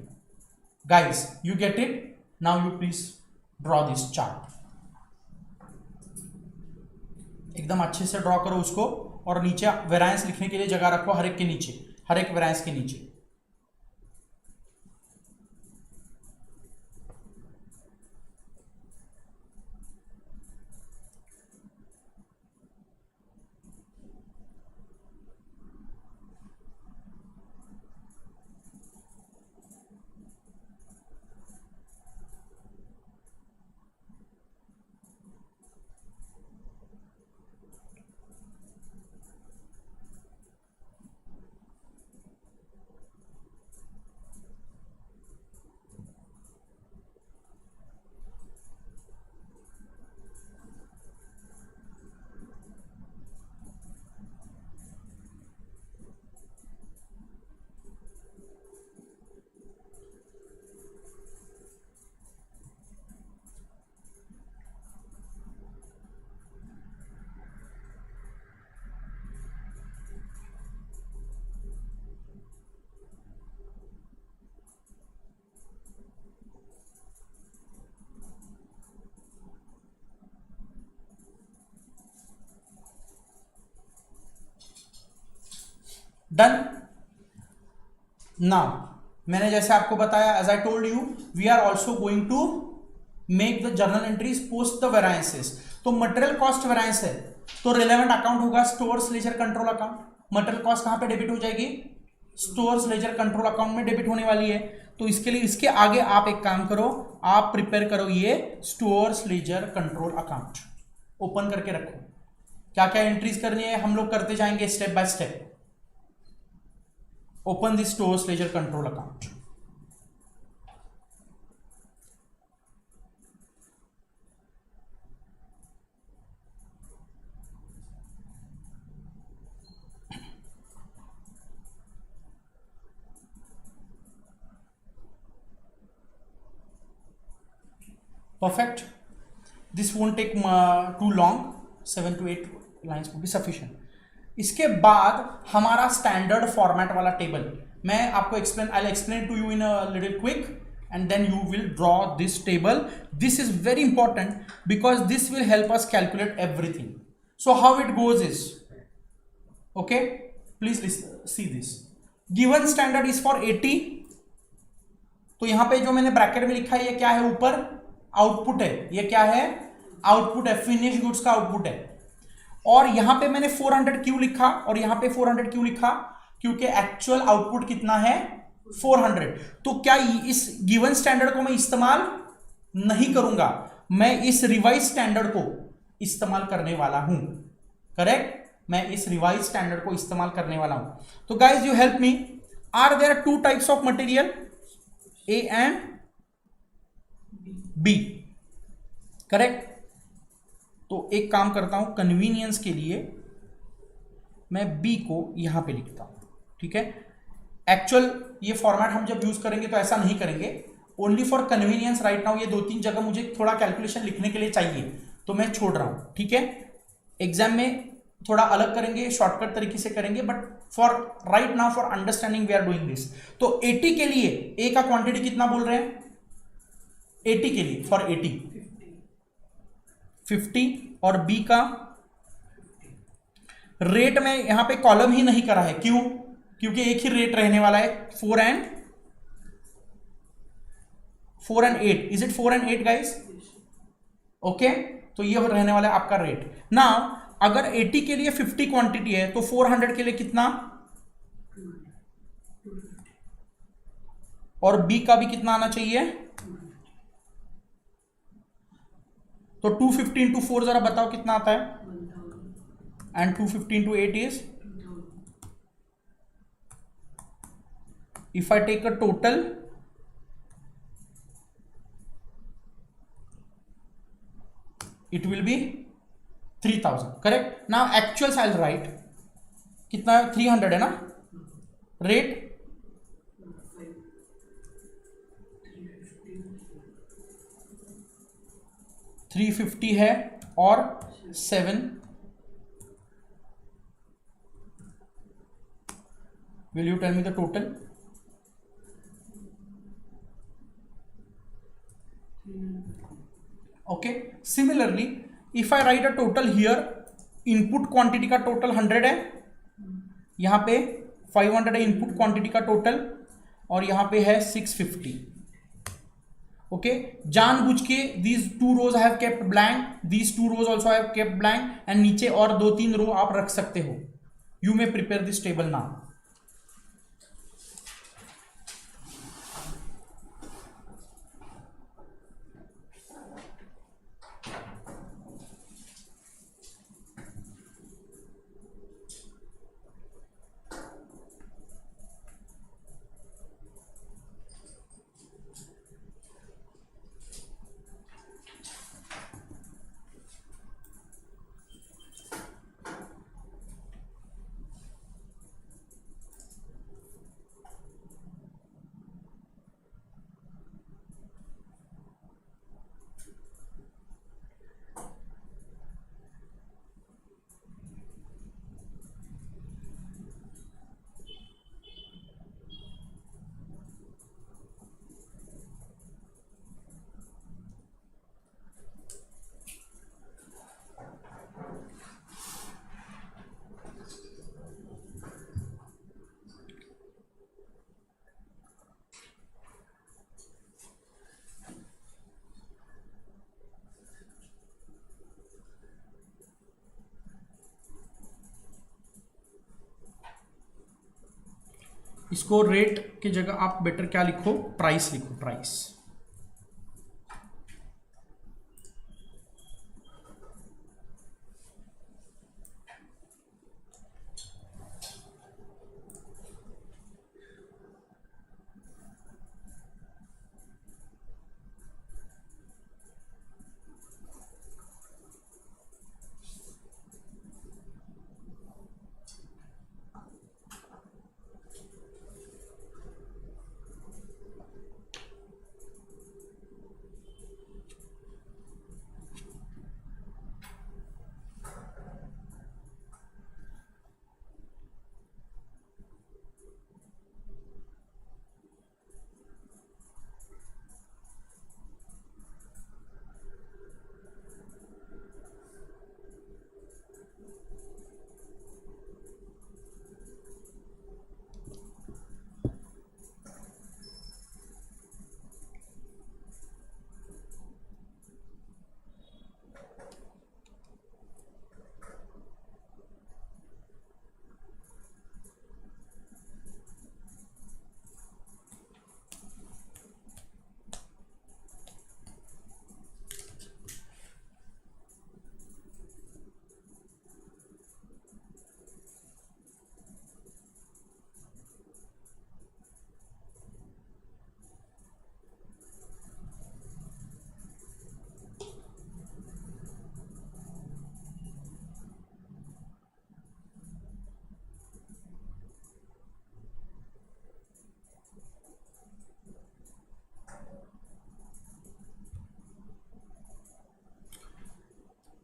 Guys, you get it? Now you please draw this chart. एकदम अच्छे से ड्रॉ करो उसको, और नीचे वेरिएंस लिखने के लिए जगह रखो हर एक के नीचे, हर एक वेरिएंस के नीचे। डन। नाउ मैंने जैसे आपको बताया, as I told you, we are also going to make the journal entries post the variances. तो मटेरियल कॉस्ट वेरायंस है तो रिलेवेंट अकाउंट होगा stores ledger control account. Material cost कहां पे डेबिट हो जाएगी? स्टोर्स लेजर कंट्रोल अकाउंट में debit होने वाली है। तो इसके लिए इसके आगे आप एक काम करो, आप प्रिपेयर करो ये stores ledger control account, open करके रखो। क्या क्या एंट्रीज करनी है हम लोग करते जाएंगे step by step. Open the stores ledger control account. Perfect. This won't take too long. 7 to 8 lines would be sufficient. इसके बाद हमारा स्टैंडर्ड फॉर्मेट वाला टेबल, मैं आपको I explain to you in a little quick and then you will draw this table. This is very important because this will help us calculate everything. So how it goes is, okay, please listen, see this. Given standard is for 80. तो यहां पे जो मैंने bracket में लिखा है ये क्या है, ऊपर आउटपुट है, ये क्या है, आउटपुट है, फिनिश गुड्स का आउटपुट है। और यहां पे मैंने 400 क्यों लिखा और यहां पे 400 क्यों लिखा, क्योंकि एक्चुअल आउटपुट कितना है, 400। तो क्या इस गिवन स्टैंडर्ड को मैं इस्तेमाल नहीं करूंगा, मैं इस रिवाइज स्टैंडर्ड को इस्तेमाल करने वाला हूं, करेक्ट, मैं इस रिवाइज स्टैंडर्ड को इस्तेमाल करने वाला हूं। तो guys you help me, are there two types of material, A and B, correct. तो एक काम करता हूं, कन्वीनियंस के लिए मैं बी को यहां पे लिखता हूं, ठीक है। एक्चुअल ये फॉर्मेट हम जब यूज करेंगे तो ऐसा नहीं करेंगे, only for convenience right now ये 2-3 जगह मुझे थोड़ा कैलकुलेशन लिखने के लिए चाहिए तो मैं छोड़ रहा हूं, ठीक है। एग्जाम में थोड़ा अलग करेंगे, शॉर्टकट तरीके से करेंगे, but for right now for understanding we are doing this. तो 80 के लिए ए का क्वांटिटी कितना बोल रहे हैं, 80 के लिए फॉर 80 50, और बी का रेट में यहां पे कॉलम ही नहीं करा है, क्यों, क्योंकि एक ही रेट रहने वाला है, 4 and 8। Is it 4 and 8 guys, okay. तो ये रहने वाला है आपका रेट। ना अगर 80 के लिए 50 क्वांटिटी है तो 400 के लिए कितना, और बी का भी कितना आना चाहिए, तो 250 इंटू 4 जरा बताओ कितना आता है, and 250 into 8 is, if I take a total, it will be 3000, correct। now actuals I'll write, कितना 300 है ना, रेट 350 है, और 7, will you tell me the total, okay. Similarly if I right a total here, input quantity का total 100 है, यहां पे 500 है इनपुट क्वांटिटी का टोटल, और यहां पे है 650, ओके। जानबूझ के these 2 rows I have kept blank, these 2 rows also I have kept blank, and नीचे और 2-3 रो आप रख सकते हो। You may prepare this table now. इसको रेट की जगह आप बेटर क्या लिखो, प्राइस लिखो, price.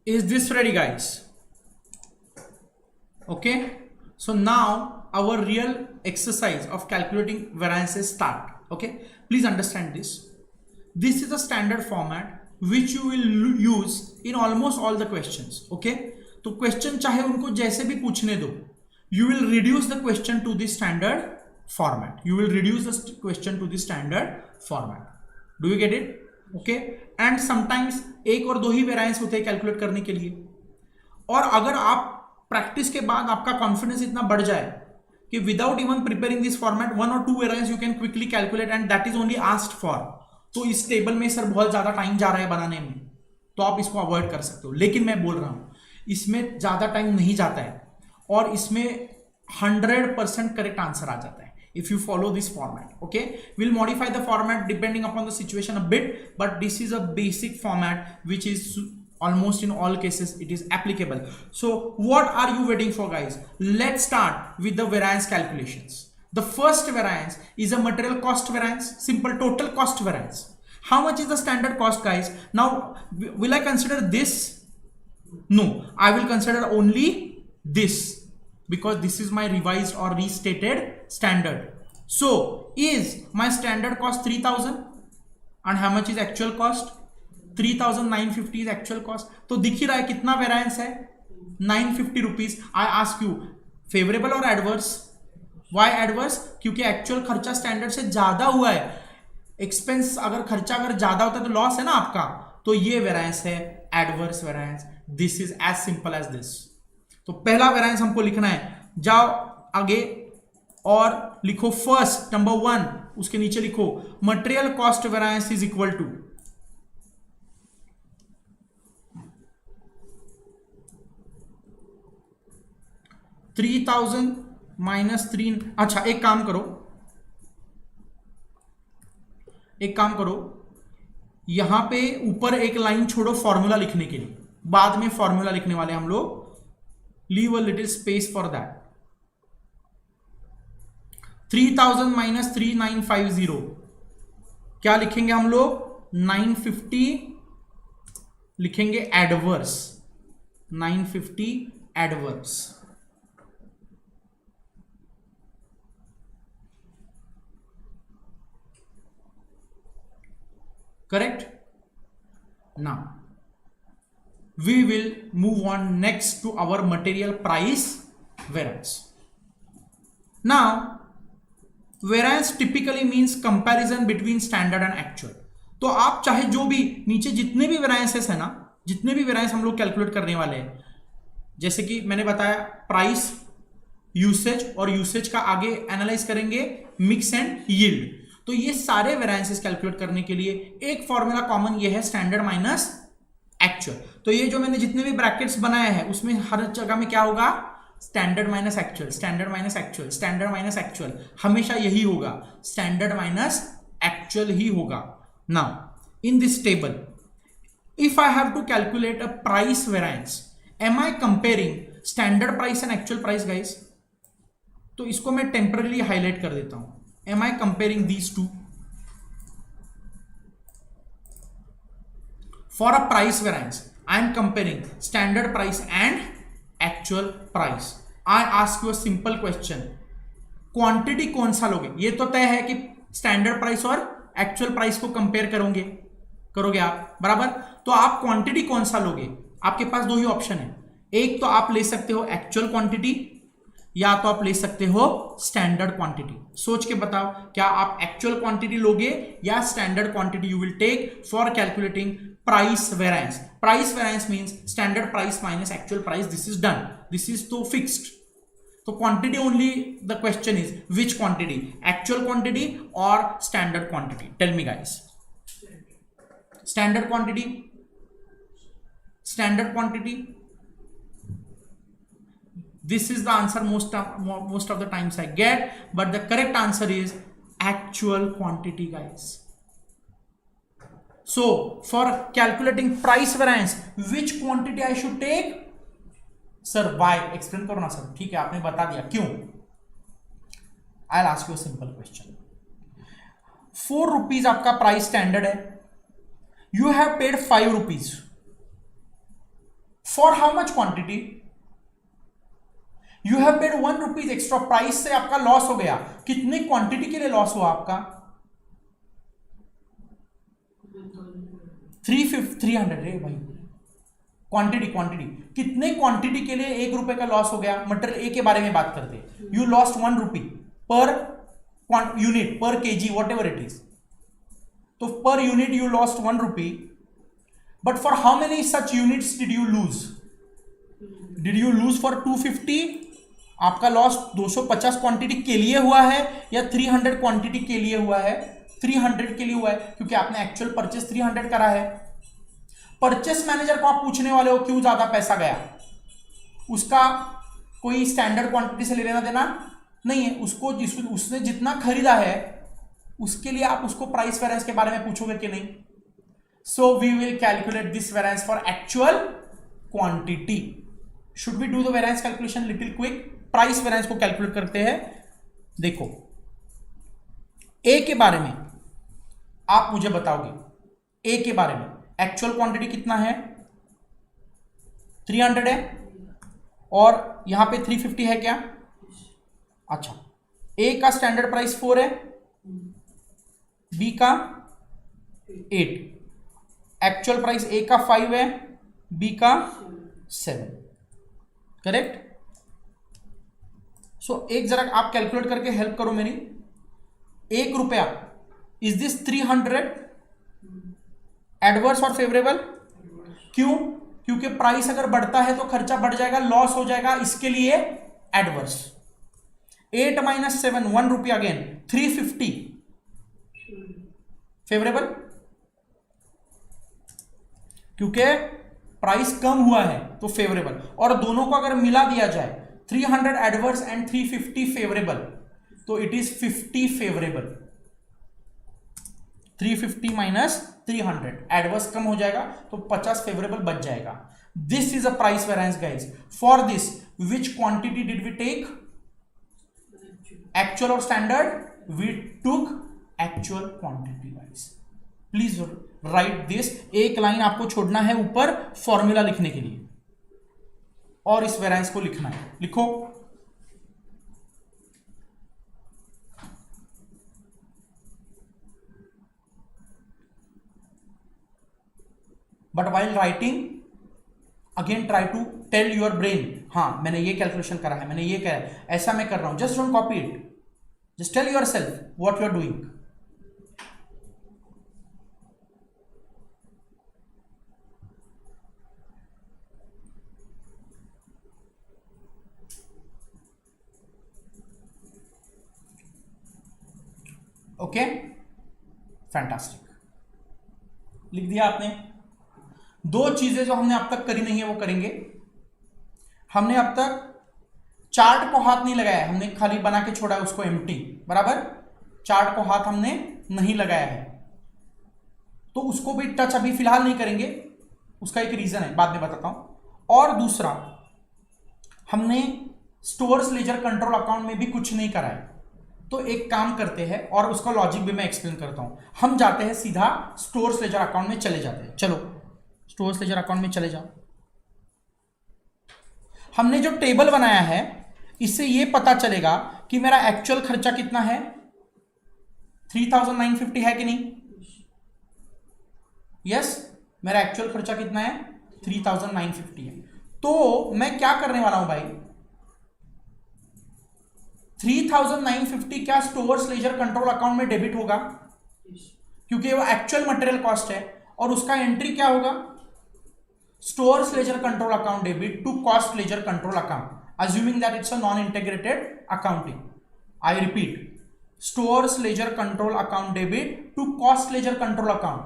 Is this ready, guys? Okay, so now our real exercise of calculating variances start. Okay, please understand this. This is a standard format which you will use in almost all the questions. Okay, तो question चाहे उनको जैसे भी पूछने दो, you will reduce the question to the standard format. You will reduce the question to the standard format. Do you get it? Okay, and sometimes एक और दो ही वेरिएंस होते हैं कैलकुलेट करने के लिए, और अगर आप प्रैक्टिस के बाद आपका कॉन्फिडेंस इतना बढ़ जाए कि without even preparing this format 1 और 2 variance you can quickly calculate and that is only asked for, तो इस टेबल में सर बहुत ज्यादा टाइम जा रहा है बनाने में, तो आप इसको अवॉइड कर सकते हो। लेकिन मैं बोल रहा हूं इसमें ज्यादा टाइम नहीं जाता है और इसमें 100% करेक्ट आंसर आ जाता है if you follow this format. Okay, we'll modify the format depending upon the situation a bit, but this is a basic format which is almost in all cases it is applicable. So what are you waiting for, guys? Let's start with the variance calculations. The first variance is a material cost variance, simple total cost variance. How much is the standard cost, guys? Now will I consider this? No, I will consider only this because this is my revised or restated standard. So is my standard cost 3000 and how much is actual cost? 3950 is actual cost. तो दिख ही रहा है कितना variance है, 950 rupees. I ask you favourable और adverse? Why adverse? क्योंकि actual खर्चा standard से ज्यादा हुआ है। एक्सपेंस अगर खर्चा अगर ज्यादा होता है तो लॉस है ना आपका, तो ये वेरिएंस है adverse variance. This is as simple as this. तो पहला वेरिएंस हमको लिखना है, जाओ आगे और लिखो फर्स्ट नंबर 1, उसके नीचे लिखो material cost variance is equal to 3000 minus 3। अच्छा एक काम करो यहां पे ऊपर एक लाइन छोड़ो फॉर्मूला लिखने के लिए, बाद में फॉर्मूला लिखने वाले हम लोग। Leave a little space for that. 3000 minus 3950 क्या लिखेंगे हम लोग? 950 लिखेंगे adverse, 950 adverse. Correct? Now we will move on next to our material price variance. Now variance typically means comparison between standard and actual. तो आप चाहे जो भी नीचे जितने भी वेरिएंसेस है ना, जितने भी वेरिएंस हम लोग कैलकुलेट करने वाले हैं, जैसे कि मैंने बताया प्राइस, यूसेज, और यूसेज का आगे एनालाइज करेंगे मिक्स एंड यील्ड। तो ये सारे वेरिएंसेस कैलकुलेट करने के लिए एक फॉर्मूला कॉमन ये है, स्टैंडर्ड माइनस एक्चुअल। तो ये जो मैंने जितने भी ब्रैकेट्स बनाए हैं उसमें हर जगह में क्या होगा? Standard minus actual, standard minus actual, standard minus actual, हमेशा यही होगा, स्टैंडर्ड माइनस एक्चुअल ही होगा। Now in this table if I have to calculate a price variance, am I comparing standard price and actual price, guys? तो इसको मैं temporary highlight कर देता हूं। Am I comparing these two? For a price variance, I am comparing standard price and actual price. I ask you a simple question. Quantity कौन सा लोगे? ये तो तय है कि स्टैंडर्ड प्राइस और एक्चुअल प्राइस को कंपेयर करोगे आप, बराबर? तो आप क्वांटिटी कौन सा लोगे? आपके पास दो ही ऑप्शन है, एक तो आप ले सकते हो एक्चुअल क्वांटिटी या तो आप ले सकते हो स्टैंडर्ड क्वांटिटी। सोच के बताओ, क्या आप एक्चुअल क्वांटिटी लोगे या standard quantity you will take for calculating price variance? Price variance means standard price minus actual price. This is done. This is so fixed. So quantity only, the question is which quantity, actual quantity or standard quantity? Tell me, guys. Standard quantity, standard quantity. This is the answer most of the times I get, but the correct answer is actual quantity, guys. So for calculating price variance, which quantity I should take? Sir, why? Explain करो ना sir. ठीक है, आपने बता दिया क्यों। I'll ask you a simple question. 4 rupees आपका price standard है, you have paid 5 rupees for how much quantity? You have paid 1 rupees extra, price से आपका लॉस हो गया। कितनी क्वांटिटी के लिए लॉस हुआ आपका? 300 रे भाई, क्वांटिटी कितने क्वांटिटी के लिए 1 रुपए का लॉस हो गया? मटेरियल ए के बारे में बात करते हैं। You lost 1 rupee per unit, per KG, whatever it is. तो per unit you lost 1 rupee, but for how many such units did you lose? Did you lose for 250? आपका loss 250 quantity के लिए हुआ है या 300 quantity के लिए हुआ है? 300 के लिए हुआ है, क्योंकि आपने एक्चुअल परचेस 300 करा है। परचेस मैनेजर को आप पूछने वाले हो क्यों ज्यादा पैसा गया, उसका कोई स्टैंडर्ड क्वांटिटी से लेना देना नहीं है। उसको उसने जितना खरीदा है उसके लिए आप उसको प्राइस वेरिएंस के बारे में पूछोगे कि नहीं? So we will calculate this variance for actual quantity. Should we do the variance calculation little quick? Price variance को कैलकुलेट करते हैं। देखो, ए के बारे में आप मुझे बताओगे, ए के बारे में एक्चुअल क्वांटिटी कितना है? 300 है, और यहां पे 350 है क्या? अच्छा, ए का स्टैंडर्ड प्राइस 4 है, बी का 8, एक्चुअल प्राइस ए का 5 है, बी का 7, करेक्ट? सो एक जरा आप कैलकुलेट करके हेल्प करो मेरी। 1 रुपया, इज दिस 300 एडवर्स और फेवरेबल? क्यों? क्योंकि प्राइस अगर बढ़ता है तो खर्चा बढ़ जाएगा, लॉस हो जाएगा, इसके लिए एडवर्स। 8 - 7, 1 रुपया अगेन, 350 फेवरेबल, क्योंकि प्राइस कम हुआ है तो फेवरेबल। और दोनों को अगर मिला दिया जाए, 300 एडवर्स एंड 350 फेवरेबल, तो इट इज 50 फेवरेबल। 350 - 300 एडवर्स कम हो जाएगा तो 50 फेवरेबल बच जाएगा। This is a price variance guys. For this which quantity did we take? Actual और standard? We took actual quantity guys. Please write this. एक line आपको छोड़ना है ऊपर फॉर्मूला लिखने के लिए, और इस वेरिएंस को लिखना है। लिखो, but while writing again try to tell your brain, हाँ मैंने ये कैलकुलेशन करा है, मैंने ये करा है, ऐसा मैं कर रहा हूं। Just don't copy it, just tell yourself what you are doing. Okay, fantastic. लिख दिया आपने। 2 चीजें जो हमने अब तक करी नहीं है वो करेंगे। हमने अब तक चार्ट को हाथ नहीं लगाया है, हमने खाली बना के छोड़ा है उसको एम्प्टी, बराबर। चार्ट को हाथ हमने नहीं लगाया है, तो उसको भी टच अभी फिलहाल नहीं करेंगे। उसका एक रीजन है, बाद में बताता हूं। और दूसरा, हमने स्टोर्स लेजर कंट्रोल अकाउंट में भी कुछ नहीं करा है, तो एक काम करते हैं, और उसका लॉजिक भी मैं एक्सप्लेन करता हूं। हम जाते हैं सीधा स्टोर्स लेजर अकाउंट में चले जाते हैं। चलो स्टोर्स लेजर अकाउंट में चले जाओ। हमने जो टेबल बनाया है, इससे यह पता चलेगा कि मेरा एक्चुअल खर्चा कितना है। 3950 है कि नहीं? यस, मेरा एक्चुअल खर्चा कितना है? 3950 है। तो मैं क्या करने वाला हूं भाई, 3950 क्या स्टोर्स लेजर कंट्रोल अकाउंट में डेबिट होगा? क्योंकि वो एक्चुअल मटेरियल कॉस्ट है, और उसका एंट्री क्या होगा? Stores ledger control account debit to cost ledger control account, assuming that it's a non-integrated accounting. I repeat, stores ledger control account debit to cost ledger control account.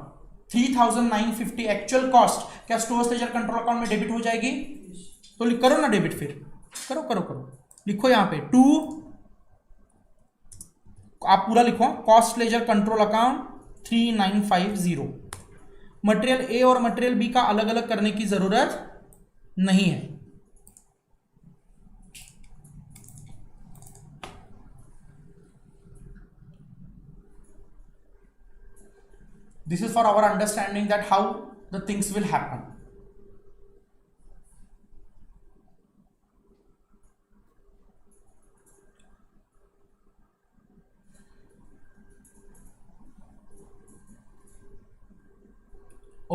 3950 actual cost क्या stores ledger control account में debit हो जाएगी? तो करो ना debit, फिर करो करो करो। लिखो यहां पे टू, आप पूरा लिखो, cost ledger control account 3950। Material A और मटेरियल बी का अलग अलग करने की जरूरत नहीं है। This is for our understanding that how the things will happen.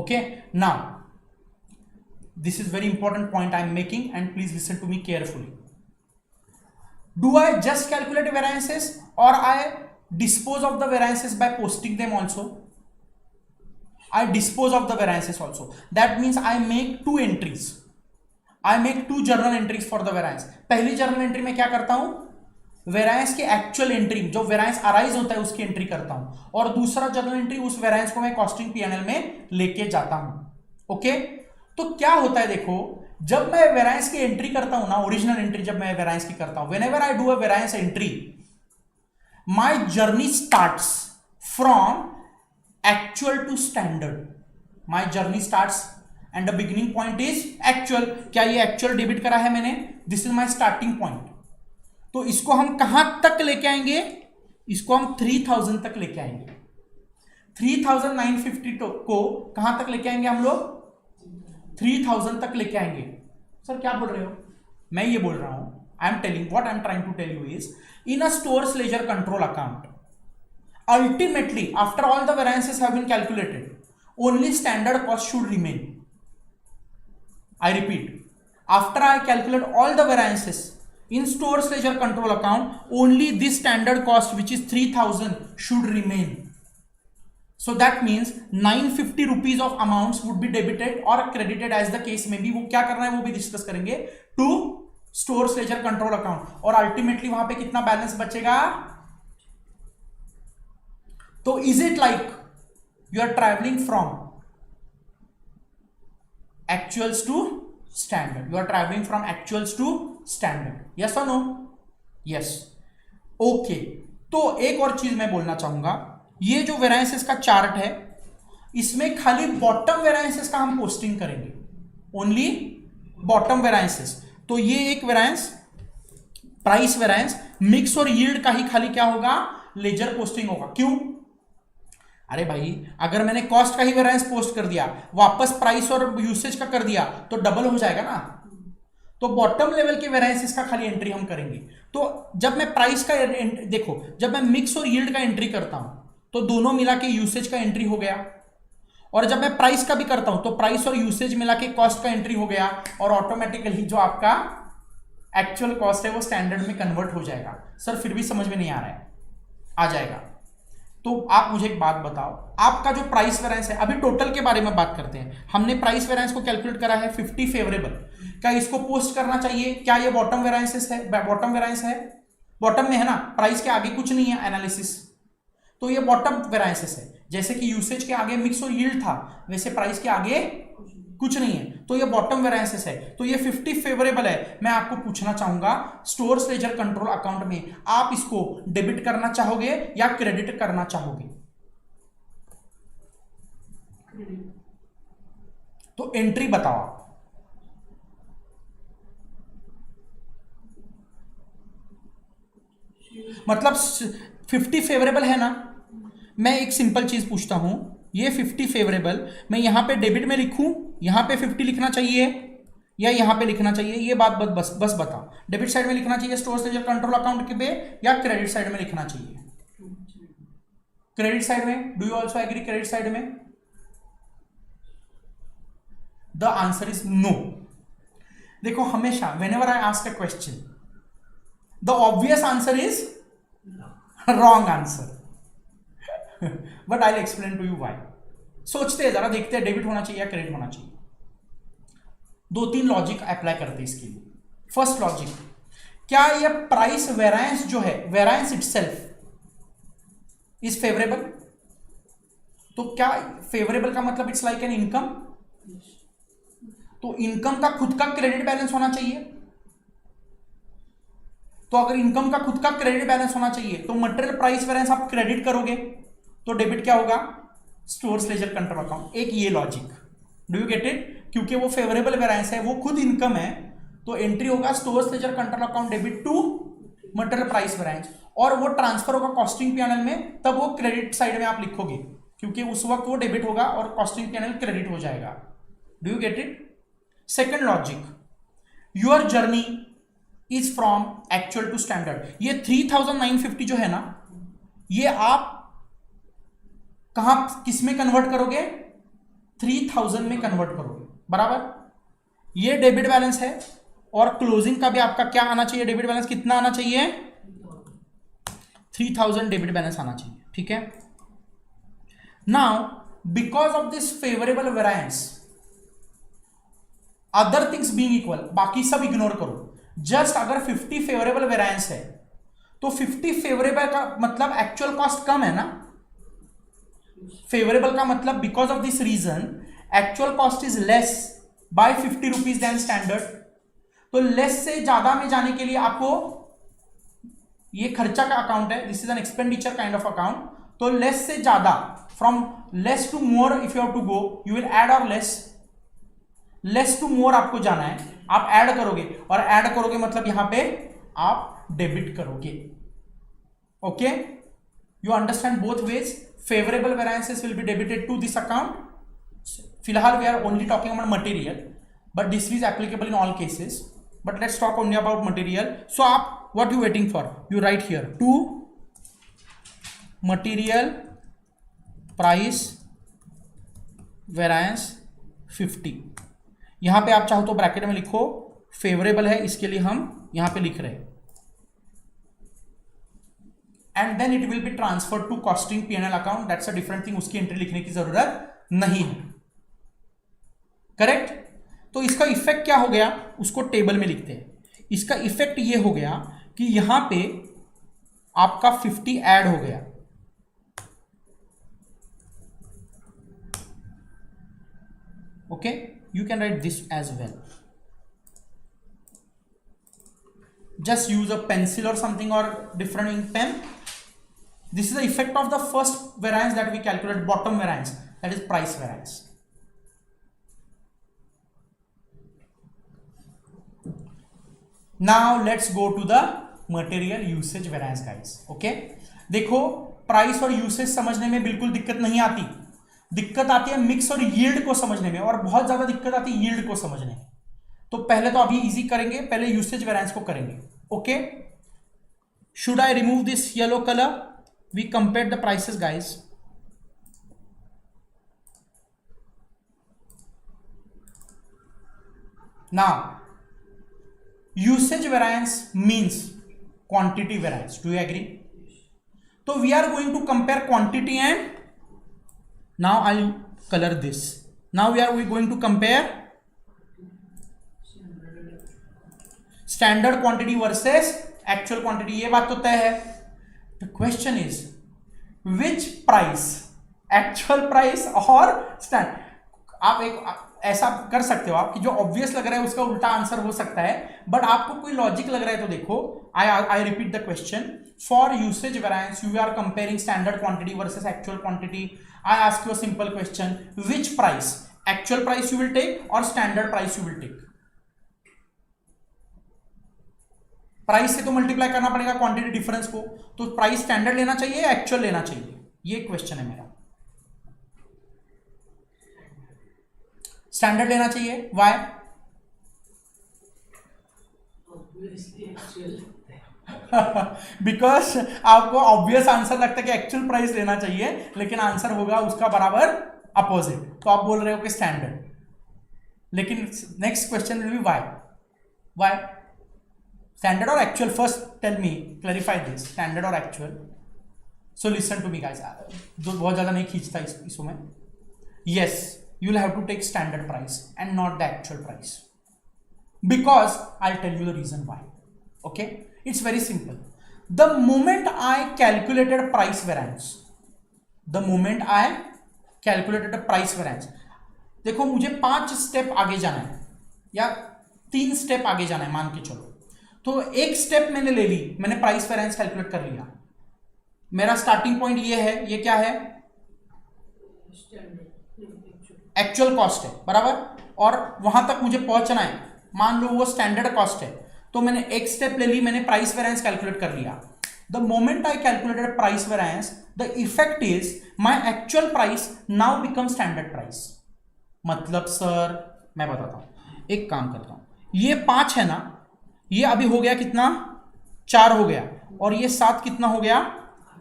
Okay, now this is very important point I am making, and please listen to me carefully. Do I just calculate variances, or I dispose of the variances by posting them also? I dispose of the variances also. That means I make two entries. I make two journal entries for the variance. पहली journal entry में क्या करता हूं, variance के actual entry, जो variance arise होता है उसकी एंट्री करता हूं, और दूसरा जर्नल एंट्री उस वेरायंस को मैं कॉस्टिंग पीएनएल में लेके जाता हूं। ओके, तो क्या होता है, देखो जब मैं वेरायंस की एंट्री करता हूं ना, ओरिजिनल एंट्री जब मैं वेरायंस की करता हूं, whenever I do a variance entry, my journey starts from actual to standard. My journey starts and the beginning point is actual. क्या ये एक्चुअल डेबिट करा है मैंने, this is my starting point. तो इसको हम कहां तक लेके आएंगे, इसको हम 3000 तक लेके आएंगे। 3950 को कहां तक लेके आएंगे हम लोग, 3000 तक लेके आएंगे। सर क्या बोल रहे हो, मैं ये बोल रहा हूं, I am telling what I am trying to tell you is, in a stores ledger control account, ultimately after all the variances have been calculated only standard cost should remain. I repeat, after I calculate all the variances in stores ledger control account, only this standard cost which is 3000 should remain. So that means 950 rupees of amounts would be debited or credited as the case may be. वो क्या करना है वो भी discuss करेंगे, to stores ledger control account, और ultimately वहां पे कितना बैलेंस बचेगा। तो is it like you are travelling from actuals to standard, you are travelling from actuals to standard, yes और नो, यस, ओके। तो एक और चीज मैं बोलना चाहूंगा, ये जो वेरायंसेस का चार्ट है, इसमें खाली बॉटम वेरायंसेस का हम पोस्टिंग करेंगे, ओनली बॉटम वेरायंसेस। तो ये एक वेरायंस, प्राइस वेरायंस, मिक्स और यील्ड का ही खाली क्या होगा, लेजर पोस्टिंग होगा। क्यों, अरे भाई अगर मैंने कॉस्ट का ही वेरायंस पोस्ट कर दिया, वापस प्राइस और यूसेज का कर दिया, तो डबल हो जाएगा ना। तो बॉटम लेवल के वेरायंसेस का खाली एंट्री हम करेंगे। तो जब मैं प्राइस का, देखो जब मैं मिक्स और यील्ड का एंट्री करता हूं तो दोनों मिला के यूसेज का एंट्री हो गया, और जब मैं प्राइस का भी करता हूं तो प्राइस और यूसेज मिला के कॉस्ट का एंट्री हो गया, और ऑटोमेटिकली जो आपका एक्चुअल कॉस्ट है वो स्टैंडर्ड में कन्वर्ट हो जाएगा। सर फिर भी समझ में नहीं आ रहा है, आ जाएगा। तो आप मुझे एक बात बताओ, आपका जो प्राइस वेरिएंस है, अभी टोटल के बारे में बात करते हैं, हमने प्राइस वेरिएंस को कैलकुलेट करा है 50 फेवरेबल। क्या इसको पोस्ट करना चाहिए, क्या ये बॉटम वेरिएंसेस है, बॉटम वेरिएंस है, बॉटम में है ना, प्राइस के आगे कुछ नहीं है एनालिसिस, तो ये बॉटम वेरिएंसेस है। जैसे कि यूसेज के आगे मिक्स और यील्ड था, वैसे प्राइस के आगे कुछ नहीं है, तो ये बॉटम वेरिएंसेस है। तो ये 50 फेवरेबल है। मैं आपको पूछना चाहूंगा, स्टोर्स लेजर कंट्रोल अकाउंट में आप इसको डेबिट करना चाहोगे या क्रेडिट करना चाहोगे? तो एंट्री बताओ आप। मतलब 50 फेवरेबल है ना। मैं एक सिंपल चीज पूछता हूं, ये 50 फेवरेबल मैं यहां पे डेबिट में लिखूं, यहां पे 50 लिखना चाहिए या यहां पे लिखना चाहिए? ये बात बस बताओ, डेबिट साइड में लिखना चाहिए स्टोर्स लेजर कंट्रोल अकाउंट के पे, या क्रेडिट साइड में लिखना चाहिए? क्रेडिट साइड में। Do you also agree credit side में? The answer is no. देखो हमेशा whenever I ask a question, the obvious answer is wrong answer, but I will explain to you why. सोचते हैं जरा, देखते हैं डेबिट होना चाहिए या क्रेडिट होना चाहिए। 2-3 लॉजिक अप्लाई करते हैं इसके लिए। फर्स्ट लॉजिक, क्या यह प्राइस वेरायंस जो है, वेरायंस इटसेल्फ इज फेवरेबल? तो क्या फेवरेबल का मतलब इट्स लाइक एन इनकम, तो इनकम का खुद का क्रेडिट बैलेंस होना चाहिए। तो अगर इनकम का खुद का क्रेडिट बैलेंस होना चाहिए तो मटेरियल प्राइस वेरिएंस आप क्रेडिट करोगे, तो डेबिट क्या होगा? Stores ledger control account. एक ये logic, do you get it? क्योंकि वो फेवरेबल वेरिएंस है, वो खुद इनकम है, तो एंट्री होगा stores ledger control account debit to material price variance, और वो ट्रांसफर होगा कॉस्टिंग पीएनएल में, तब वो क्रेडिट साइड में आप लिखोगे, क्योंकि उस वक्त वो डेबिट होगा और कॉस्टिंग पीएनएल क्रेडिट हो जाएगा। Do you get it? Second logic, your journey is from actual to standard. ये 3950 जो है ना, ये आप कहां किस में कन्वर्ट करोगे? 3000 में कन्वर्ट करोगे, बराबर। ये डेबिट बैलेंस है और क्लोजिंग का भी आपका क्या आना चाहिए, डेबिट बैलेंस कितना आना चाहिए, 3000 डेबिट बैलेंस आना चाहिए, ठीक है। Now because of this favourable variance, other things being equal, बाकी सब इग्नोर करो, जस्ट अगर 50 फेवरेबल वेरिएंस है तो 50 फेवरेबल का मतलब एक्चुअल कॉस्ट कम है ना, फेवरेबल का मतलब because of this reason actual cost is less by 50 rupees than standard. तो लेस से ज्यादा में जाने के लिए आपको, ये खर्चा का अकाउंट है, this is an expenditure kind of account, तो लेस से ज्यादा, from less to more if you have to go, you will add और लेस टू मोर आपको जाना है, आप ऐड करोगे, और ऐड करोगे मतलब यहां पे आप डेबिट करोगे, okay. You understand both ways, favourable variances will be debited to this account. फिलहाल we are only talking about material, but this is applicable in all cases, but let's talk only about material. So आप what you waiting for, you write here to material price variance 50, यहां पे आप चाहो तो bracket में लिखो favourable है, इसके लिए हम यहां पे लिख रहे हैं, and then it will be transfer to costing P&L account, that's a different thing, उसकी एंट्री लिखने की जरूरत नहीं है, करेक्ट। तो इसका इफेक्ट क्या हो गया, उसको टेबल में लिखते हैं। इसका इफेक्ट ये हो गया कि यहां पे आपका 50 ऐड हो गया, okay, you can write this as well, just use a pencil or something or different ink pen. This is the effect of the first variance that we calculate, bottom variance, that is price variance. Now let's go to the material usage variance guys, okay। देखो price और usage समझने में बिल्कुल दिक्कत नहीं आती, दिक्कत आती है मिक्स और यील्ड को समझने में, और बहुत ज्यादा दिक्कत आती है यील्ड को समझने में। तो पहले तो अभी इजी करेंगे, पहले यूसेज वेरिएंस को करेंगे, okay. Should I remove this yellow colour, we compare the prices guys. Now usage variance means quantity variance, do you agree. तो we are going to compare quantity and, now I'll color this, now we going to compare standard quantity versus actual quantity, ये बात तो तय है। the question is which price, actual price और standard। आप एक ऐसा कर सकते हो आप कि जो ऑब्वियस लग रहा है उसका उल्टा आंसर हो सकता है, बट आपको कोई लॉजिक लग रहा है तो देखो, I repeat the question, for usage variance you are comparing standard quantity versus actual quantity. I ask you a simple question, which price, actual price you will take or standard price you will take? Price से तो multiply करना पड़ेगा quantity difference को, तो price standard लेना चाहिए या actual लेना चाहिए, ये क्वेश्चन है मेरा। स्टैंडर्ड लेना चाहिए, व्हाई? बिकॉज आपको ऑब्वियस आंसर लगता है कि एक्चुअल प्राइस लेना चाहिए, लेकिन आंसर होगा उसका बराबर अपोजिट, तो आप बोल रहे हो कि स्टैंडर्ड। लेकिन next question will be why standard और actual, first tell me, clarify this, standard और actual. So listen to me guys, बहुत ज्यादा नहीं खींचता इसमें। Yes, you will have to take standard price and not the actual price, because I'll tell you the reason why, okay। It's very simple. The moment I calculated price variance, the moment I calculated a price variance, देखो मुझे 5 step आगे जाना है या 3 step आगे जाना है मान के चलो, तो एक स्टेप मैंने ले ली, मैंने प्राइस वेरिएंस कैलकुलेट कर लिया, मेरा स्टार्टिंग पॉइंट ये है, ये क्या है, एक्चुअल कॉस्ट है, बराबर, और वहां तक मुझे पहुंचना है, मान लो वो स्टैंडर्ड कॉस्ट है, तो मैंने एक स्टेप ले ली, मैंने प्राइस वेरिएंस कैलकुलेट कर लिया। The moment I calculated price variance, the effect is my actual price now become standard price. मतलब सर मैं बताता हूं, एक काम करता हूं, ये 5 है ना, ये अभी हो गया कितना, 4 हो गया, और ये 7 कितना हो गया,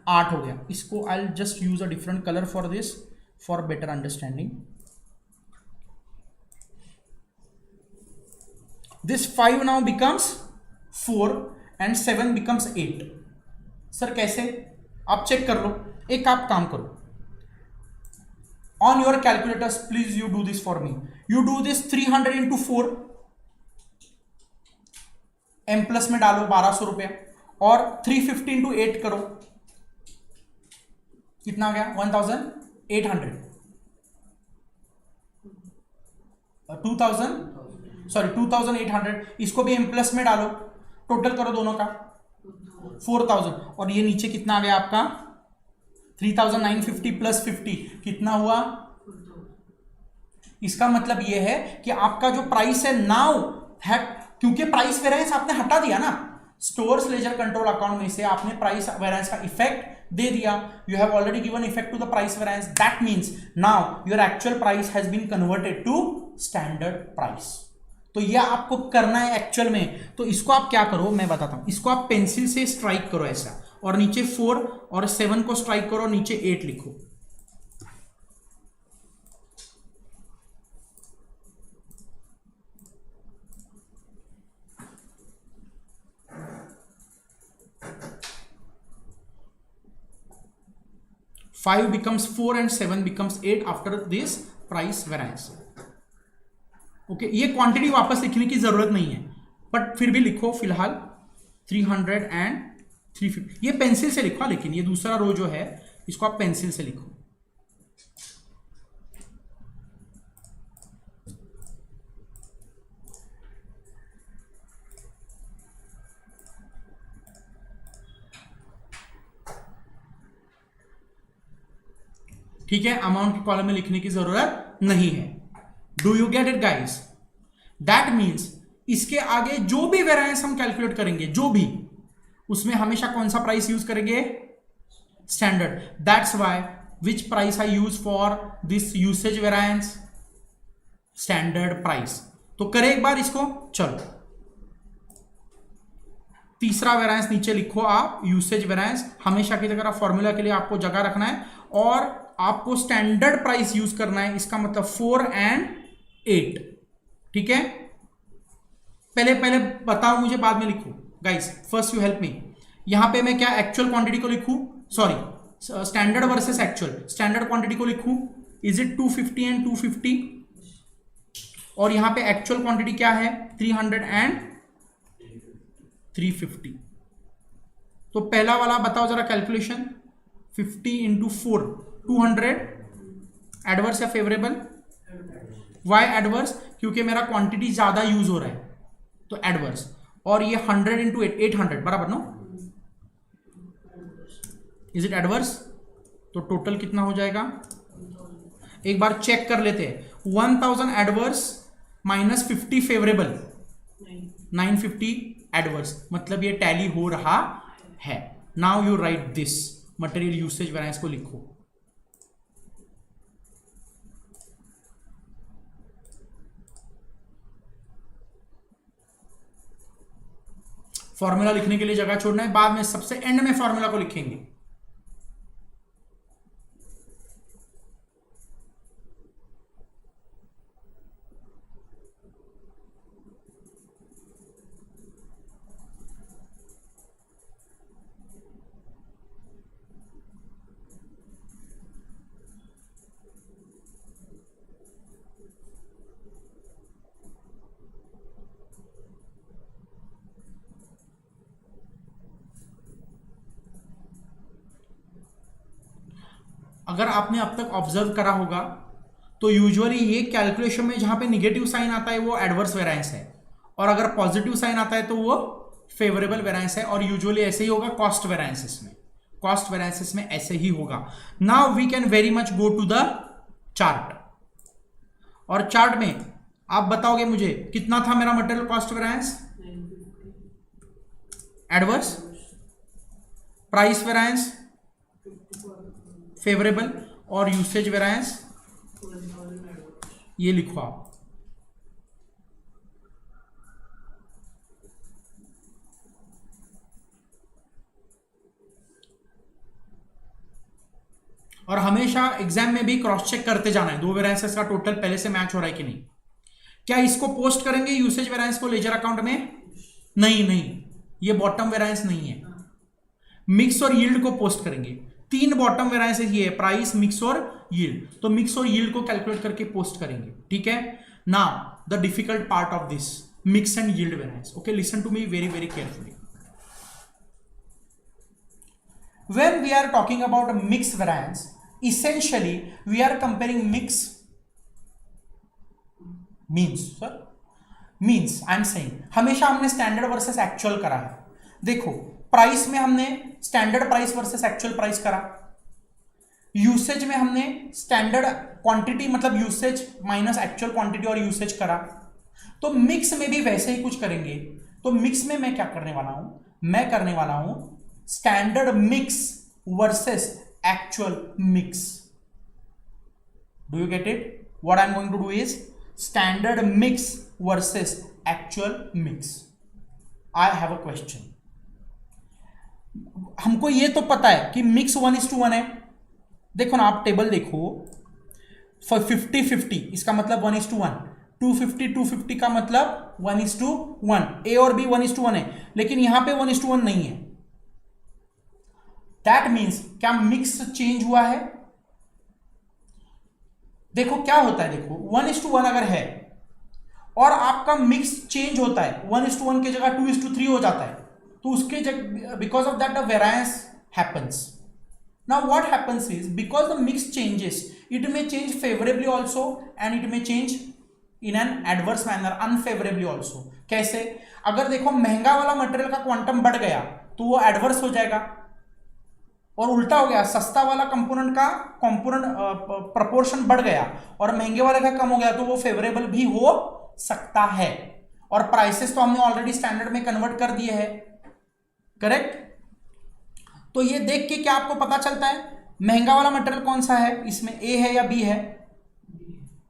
8 हो गया। इसको I just use a different colour for this, for better understanding. This 5 now becomes 4 and 7 becomes 8. Sir कैसे? आप चेक कर लो. एक आप काम करो, on your calculators please you do this for me. You do this 300 into 4, m plus में डालो 1200 रुपया, और 350 into 8 करो, कितना आ गया? 1800, 2800. इसको भी m प्लस में डालो, टोटल करो दोनों का 4000, और ये नीचे कितना आ गया आपका? 3950 प्लस 50 कितना हुआ? इसका मतलब यह है कि आपका जो प्राइस है नाउ है, क्योंकि प्राइस वेरिएंस आपने हटा दिया ना, स्टोर्स लेजर कंट्रोल अकाउंट में से आपने प्राइस वेरिएंस का इफेक्ट दे दिया. You have already given effect to the price variance. That means now your actual price has been converted to standard price. तो यह आपको करना है एक्चुअल में. तो इसको आप क्या करो मैं बताता हूं. इसको आप पेंसिल से स्ट्राइक करो ऐसा, और नीचे 4 और 7 को स्ट्राइक करो, नीचे 8 लिखो. Five becomes 4 and 7 becomes 8 after this price variance. Okay, ये क्वांटिटी वापस लिखने की जरूरत नहीं है, बट फिर भी लिखो फिलहाल 300 एंड 350. ये पेंसिल से लिखो, लेकिन ये दूसरा रो जो है इसको आप पेंसिल से लिखो. ठीक है, अमाउंट की कॉलम में लिखने की जरूरत नहीं है. Do you get it guys? That means इसके आगे जो भी वेरिएंस हम कैलकुलेट करेंगे, जो भी, उसमें हमेशा कौन सा प्राइस यूज करेंगे? Standard. That's why which price I use for this usage variance? Standard price. तो करें एक बार इसको. चलो, तीसरा वेरिएंस नीचे लिखो आप, यूसेज वेरिएंस. हमेशा की तरह फॉर्मूला के लिए आपको जगह रखना है और आपको स्टैंडर्ड प्राइस यूज करना है. इसका मतलब 4 एंड 8. ठीक है, पहले बताओ मुझे, बाद में लिखो गाइस. फर्स्ट यू हेल्प मी. यहां पे मैं क्या एक्चुअल क्वांटिटी को लिखूं? Sorry, standard versus actual. Standard quantity को लिखूं, इज इट 250 एंड 250, और यहां पे एक्चुअल क्वांटिटी क्या है? 300 एंड 350. तो पहला वाला बताओ जरा कैलकुलेशन. 50 इंटू 4, 200. एडवर्स या फेवरेबल? Why adverse? क्योंकि मेरा क्वांटिटी ज्यादा यूज हो रहा है, तो एडवर्स. और ये 100 इंटू 800 बराबर, नो? Is it adverse? तो टोटल कितना हो जाएगा? एक बार चेक कर लेते हैं. 1000 एडवर्स माइनस 50 फेवरेबल, 950 एडवर्स. मतलब ये टैली हो रहा है. Now you right this material usage variance को लिखो. फॉर्मूला लिखने के लिए जगह छोड़ना है, बाद में सबसे एंड में फॉर्मूला को लिखेंगे. अगर आपने अब तक ऑब्जर्व करा होगा तो यूजुअली ये कैलकुलेशन में जहां पे निगेटिव साइन आता है वो एडवर्स वेरिएंस है, और अगर पॉजिटिव साइन आता है तो वो फेवरेबल वेरिएंस है. और यूजुअली ऐसे ही होगा कॉस्ट वेरिएंसेस में. कॉस्ट वेरिएंसेस में ऐसे ही होगा. Now we can very much go to the chart. और चार्ट में आप बताओगे मुझे कितना था मेरा material cost variance? Adverse. Price variance favourable, और यूसेज वेरिएंस ये लिखो आप. और हमेशा एग्जाम में भी क्रॉस चेक करते जाना है, दो वेरिएंसेस का टोटल पहले से मैच हो रहा है कि नहीं. क्या इसको पोस्ट करेंगे यूसेज वेरिएंस को लेजर अकाउंट में? नहीं नहीं, ये बॉटम वेरिएंस नहीं है। मिक्स और यील्ड को पोस्ट करेंगे। 3 बॉटम वेरिएंस ये है, प्राइस, मिक्स और यील्ड। तो मिक्स और यील्ड को कैलकुलेट करके पोस्ट करेंगे, ठीक है। Now the difficult part of this mix and yield variance. Okay, listen to me very very carefully. When we are talking about a mix variance, essentially we are comparing mix means I am saying हमेशा हमने standard versus actual करा है। देखो price में हमने standard price versus actual price करा, usage में हमने स्टैंडर्ड क्वांटिटी मतलब यूसेज माइनस एक्चुअल क्वांटिटी और यूसेज करा। तो मिक्स में भी वैसे ही कुछ करेंगे। तो मिक्स में मैं क्या करने वाला हूं, मैं करने वाला हूं standard mix versus actual mix. Do you get it? What I am going to do is standard mix versus actual mix. I have a question. हमको ये तो पता है कि मिक्स 1:1 है। देखो ना, आप टेबल देखो, 50-50 इसका मतलब 1:1, 250-250 का मतलब 1:1, ए और बी 1:1 है, लेकिन यहां पे 1:1 नहीं है। दैट मीन्स क्या मिक्स चेंज हुआ है? देखो क्या होता है, देखो 1:1 अगर है और आपका मिक्स चेंज होता है, 1:1 की जगह 2:3 हो जाता है, तो उसके जगह because of that the variance happens. Now what happens is because the mix changes, it may change favourably also and it may change in an adverse manner, unfavourably also. कैसे? अगर देखो महंगा वाला मटेरियल का क्वांटम बढ़ गया तो वो एडवर्स हो जाएगा, और उल्टा हो गया, सस्ता वाला कंपोनेंट का प्रपोर्शन बढ़ गया और महंगे वाले का कम हो गया तो वो फेवरेबल भी हो सकता है। और प्राइसेस तो हमने ऑलरेडी स्टैंडर्ड में कन्वर्ट कर दिए हैं, करेक्ट? तो ये देख के क्या आपको पता चलता है महंगा वाला मटेरियल कौन सा है, इसमें ए है या बी है?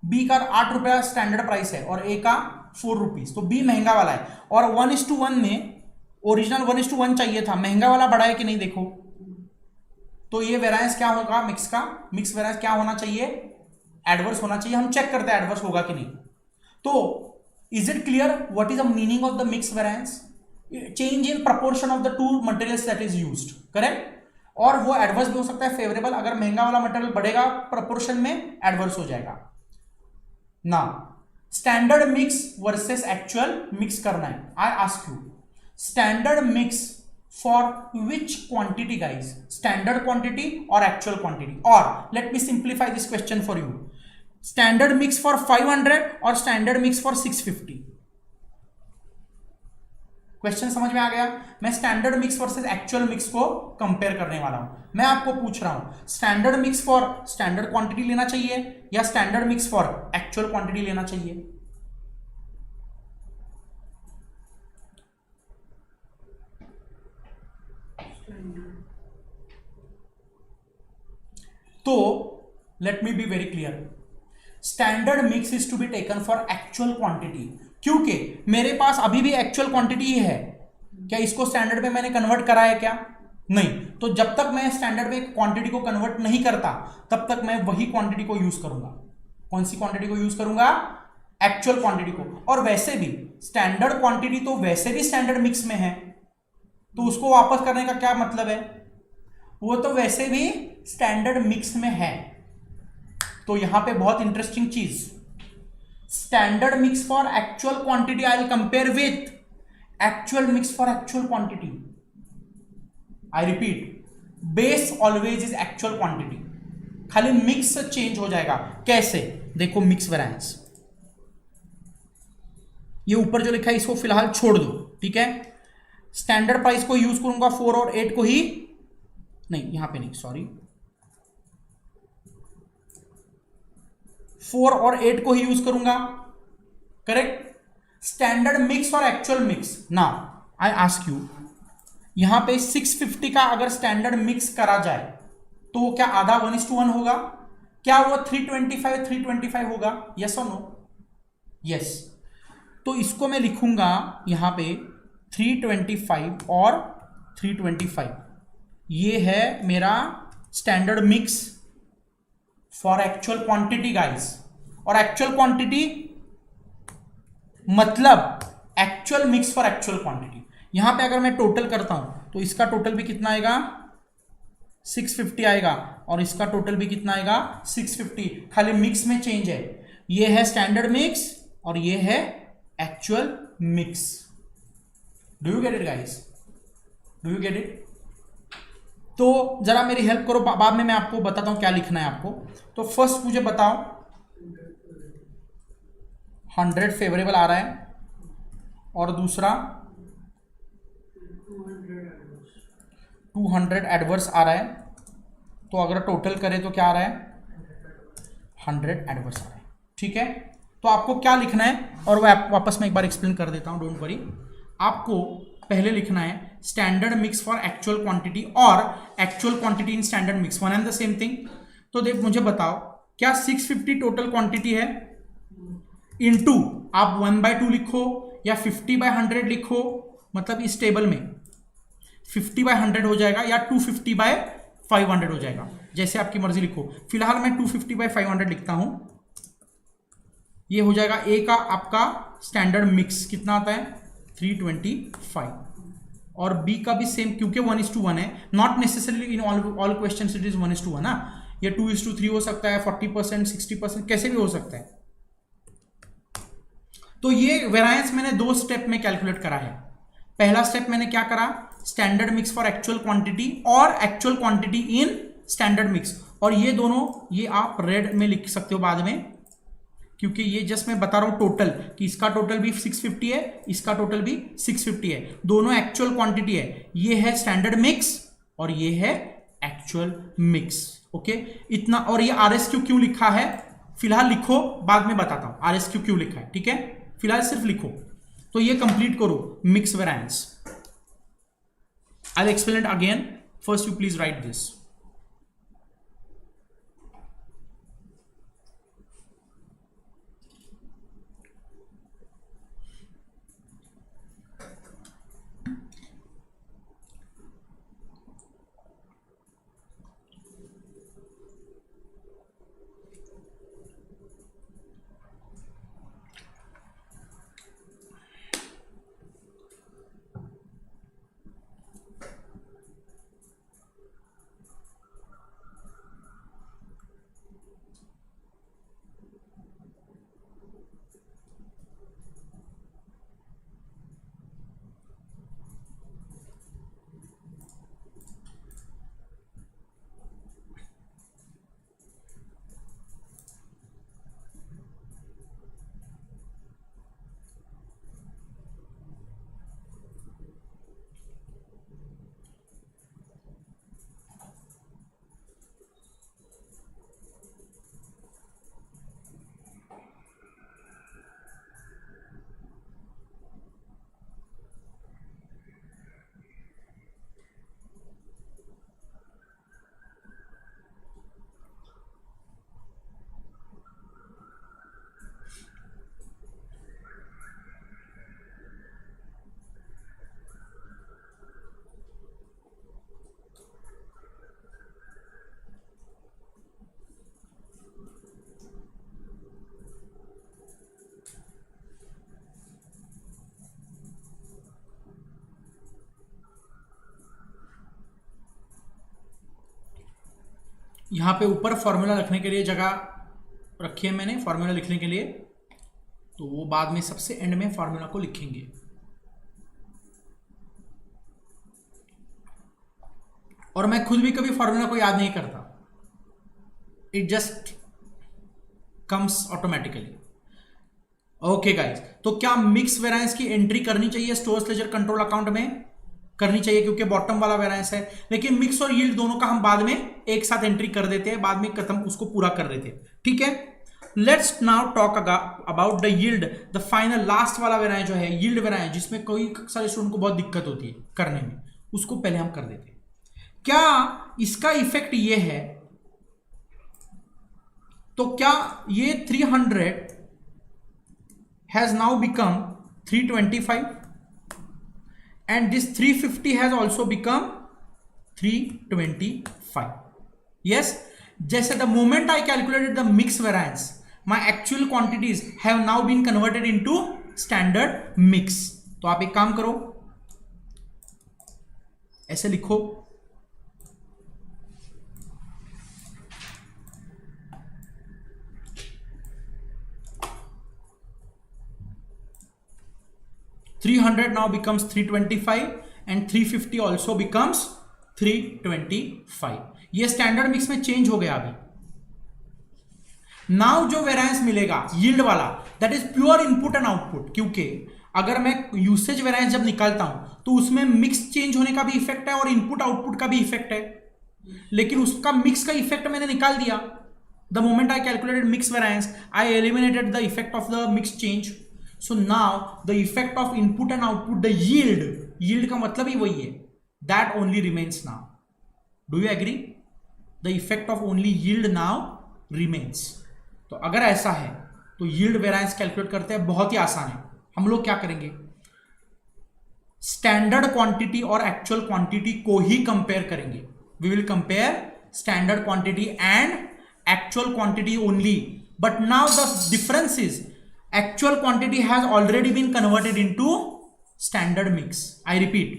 बी का 8 रुपया स्टैंडर्ड प्राइस है और ए का 4 रुपीज, तो बी महंगा वाला है। और 1:1 में ओरिजिनल 1:1 चाहिए था, महंगा वाला बढ़ा है कि नहीं देखो। तो ये वेरिएंस क्या होगा मिक्स का? मिक्स वेरिएंस क्या होना चाहिए? एडवर्स होना चाहिए। हम चेक करते हैं एडवर्स होगा कि नहीं। तो is it clear what is the meaning of the mix variance? Change in proportion of the two materials that is used, correct? और वो एडवर्स भी हो सकता है, फेवरेबल। अगर महंगा वाला मटेरियल बढ़ेगा प्रपोर्शन में, एडवर्स हो जाएगा। ना standard mix versus actual mix करना है। आई ask you standard mix for which quantity guys? Standard quantity or actual quantity? Or let me simplify this question for you. Standard mix for 500 or standard mix for 650? Question समझ में आ गया? मैं standard mix versus actual mix को compare करने वाला हूं। मैं आपको पूछ रहा हूं standard mix for standard quantity लेना चाहिए या standard mix for actual quantity लेना चाहिए? तो let me be very clear, standard mix is to be taken for actual quantity, क्योंकि मेरे पास अभी भी एक्चुअल क्वांटिटी ही है। क्या इसको स्टैंडर्ड में मैंने कन्वर्ट करा है क्या? नहीं। तो जब तक मैं स्टैंडर्ड में क्वांटिटी को कन्वर्ट नहीं करता तब तक मैं वही क्वांटिटी को यूज करूंगा। कौन सी क्वांटिटी को यूज करूंगा? एक्चुअल क्वांटिटी को। और वैसे भी स्टैंडर्ड क्वांटिटी तो वैसे भी स्टैंडर्ड मिक्स में है, तो उसको वापस करने का क्या मतलब है? वो तो वैसे भी स्टैंडर्ड मिक्स में है। तो यहां पे बहुत इंटरेस्टिंग चीज, standard mix for actual quantity I will compare with actual mix for actual quantity. I repeat, base always is actual quantity, खाली मिक्स चेंज हो जाएगा। कैसे? देखो मिक्स वेरिएंस, ये ऊपर जो लिखा है इसको फिलहाल छोड़ दो, ठीक है? स्टैंडर्ड प्राइस को यूज करूंगा 4 और 8 को ही, नहीं यहां पे नहीं, सॉरी, 4 और 8 को ही यूज करूंगा, करेक्ट? स्टैंडर्ड मिक्स और actual mix. Now I ask you, यहां पे 650 का अगर स्टैंडर्ड मिक्स करा जाए तो वो क्या आधा 1:1 होगा? क्या वो 325 होगा? यस और नो? यस। तो इसको मैं लिखूंगा यहां पे 325 और 325, ये है मेरा standard mix for actual quantity guys. और एक्चुअल क्वांटिटी मतलब actual mix for actual quantity. यहां पे अगर मैं टोटल करता हूं तो इसका टोटल भी कितना आएगा 650 आएगा और इसका टोटल भी कितना आएगा 650। खाली मिक्स में चेंज है, ये है स्टैंडर्ड मिक्स और ये है actual mix. Do you get it guys? Do you get it? तो जरा मेरी हेल्प करो, बाद में मैं आपको बताता हूं क्या लिखना है आपको। तो फर्स्ट मुझे बताओ 100 फेवरेबल आ रहा है और दूसरा 200 एडवर्स आ रहा है। तो अगर टोटल करें तो क्या आ रहा है 100 एडवर्स आ रहा है। ठीक है, तो आपको क्या लिखना है और मैं वापस में एक बार एक्सप्लेन कर देता हूं, डोंट वरी। आपको पहले लिखना है standard mix for actual quantity और actual quantity in standard mix, one and the same thing. तो देख मुझे बताओ क्या 650 टोटल क्वांटिटी है इनटू आप 1/2 लिखो या 50/100 लिखो, मतलब इस टेबल में 50/100 हो जाएगा या 250/500 हो जाएगा, जैसे आपकी मर्जी लिखो। फिलहाल मैं 250/500 लिखता हूं। ये हो जाएगा ए का आपका स्टैंडर्ड मिक्स कितना आता है 325 और बी का भी सेम, क्योंकि 1:1 है। Not necessarily in all questions it is 1:1 ना, ये 2:3 हो सकता है, 40%, 60%, कैसे भी हो सकता है। तो ये वेरिएंस मैंने 2 स्टेप में कैलकुलेट करा है। पहला स्टेप मैंने क्या करा, standard mix for actual quantity और actual quantity in standard mix, और ये दोनों ये आप रेड में लिख सकते हो बाद में, क्योंकि ये जस्ट मैं बता रहा हूं टोटल कि इसका टोटल भी 650 है, इसका टोटल भी 650 है, दोनों एक्चुअल क्वांटिटी है। ये है स्टैंडर्ड मिक्स और ये है एक्चुअल मिक्स। ओके, इतना। और ये RSQ क्यों लिखा है फिलहाल लिखो, बाद में बताता हूं RSQ क्यों लिखा है। ठीक है, फिलहाल सिर्फ लिखो। तो ये कंप्लीट करो mix variance. I'll explain it again. First you please write this. यहाँ पे ऊपर फॉर्मूला रखने के लिए जगह रखी है मैंने, फॉर्मूला लिखने के लिए, तो वो बाद में सबसे एंड में फॉर्मूला को लिखेंगे। और मैं खुद भी कभी फॉर्मूला को याद नहीं करता, it just comes automatically. Okay guys, तो क्या मिक्स वेरिएंस की एंट्री करनी चाहिए स्टोर्स लेजर कंट्रोल अकाउंट में? करनी चाहिए, क्योंकि बॉटम वाला वेरिएंस है। लेकिन मिक्स और यील्ड दोनों का हम बाद में एक साथ एंट्री कर देते हैं, बाद में खत्म उसको पूरा कर देते हैं। ठीक है, let's now talk about the yield, the final last वाला वेरिएंस जो है यील्ड वेरिएंस, जिसमें कोई सारे स्टूडेंट को बहुत दिक्कत होती है करने में, उसको पहले हम कर देते हैं। क्या इसका इफेक्ट ये है, तो क्या ये 300 has now become 325 and this 350 has also become 325. Yes, just at the moment I calculated the mix variance, my actual quantities have now been converted into standard mix. तो आप एक काम करो, ऐसे लिखो, $300 now becomes $325 and $350 also becomes $325। ये standard mix में change हो गया अभी। नाउ जो वेरिएंस मिलेगा यील्ड वाला, that is pure input and output, क्योंकि अगर मैं यूसेज वेरिएंस जब निकालता हूं तो उसमें मिक्स चेंज होने का भी इफेक्ट है और इनपुट आउटपुट का भी इफेक्ट है, लेकिन उसका मिक्स का इफेक्ट मैंने निकाल दिया। The moment I calculated mix variance I eliminated the effect of the mix change. So now the effect of input and output, the yield का मतलब ही वही है, that only remains now. Do you agree? The effect of only yield now remains. तो अगर ऐसा है तो यील्ड वेरिएंस कैलकुलेट करते हैं, बहुत ही आसान है। हम लोग क्या करेंगे, स्टैंडर्ड क्वांटिटी और एक्चुअल क्वांटिटी को ही कंपेयर करेंगे। We will compare standard quantity and actual quantity only, but now the difference is actual quantity has already been converted into standard mix. I repeat,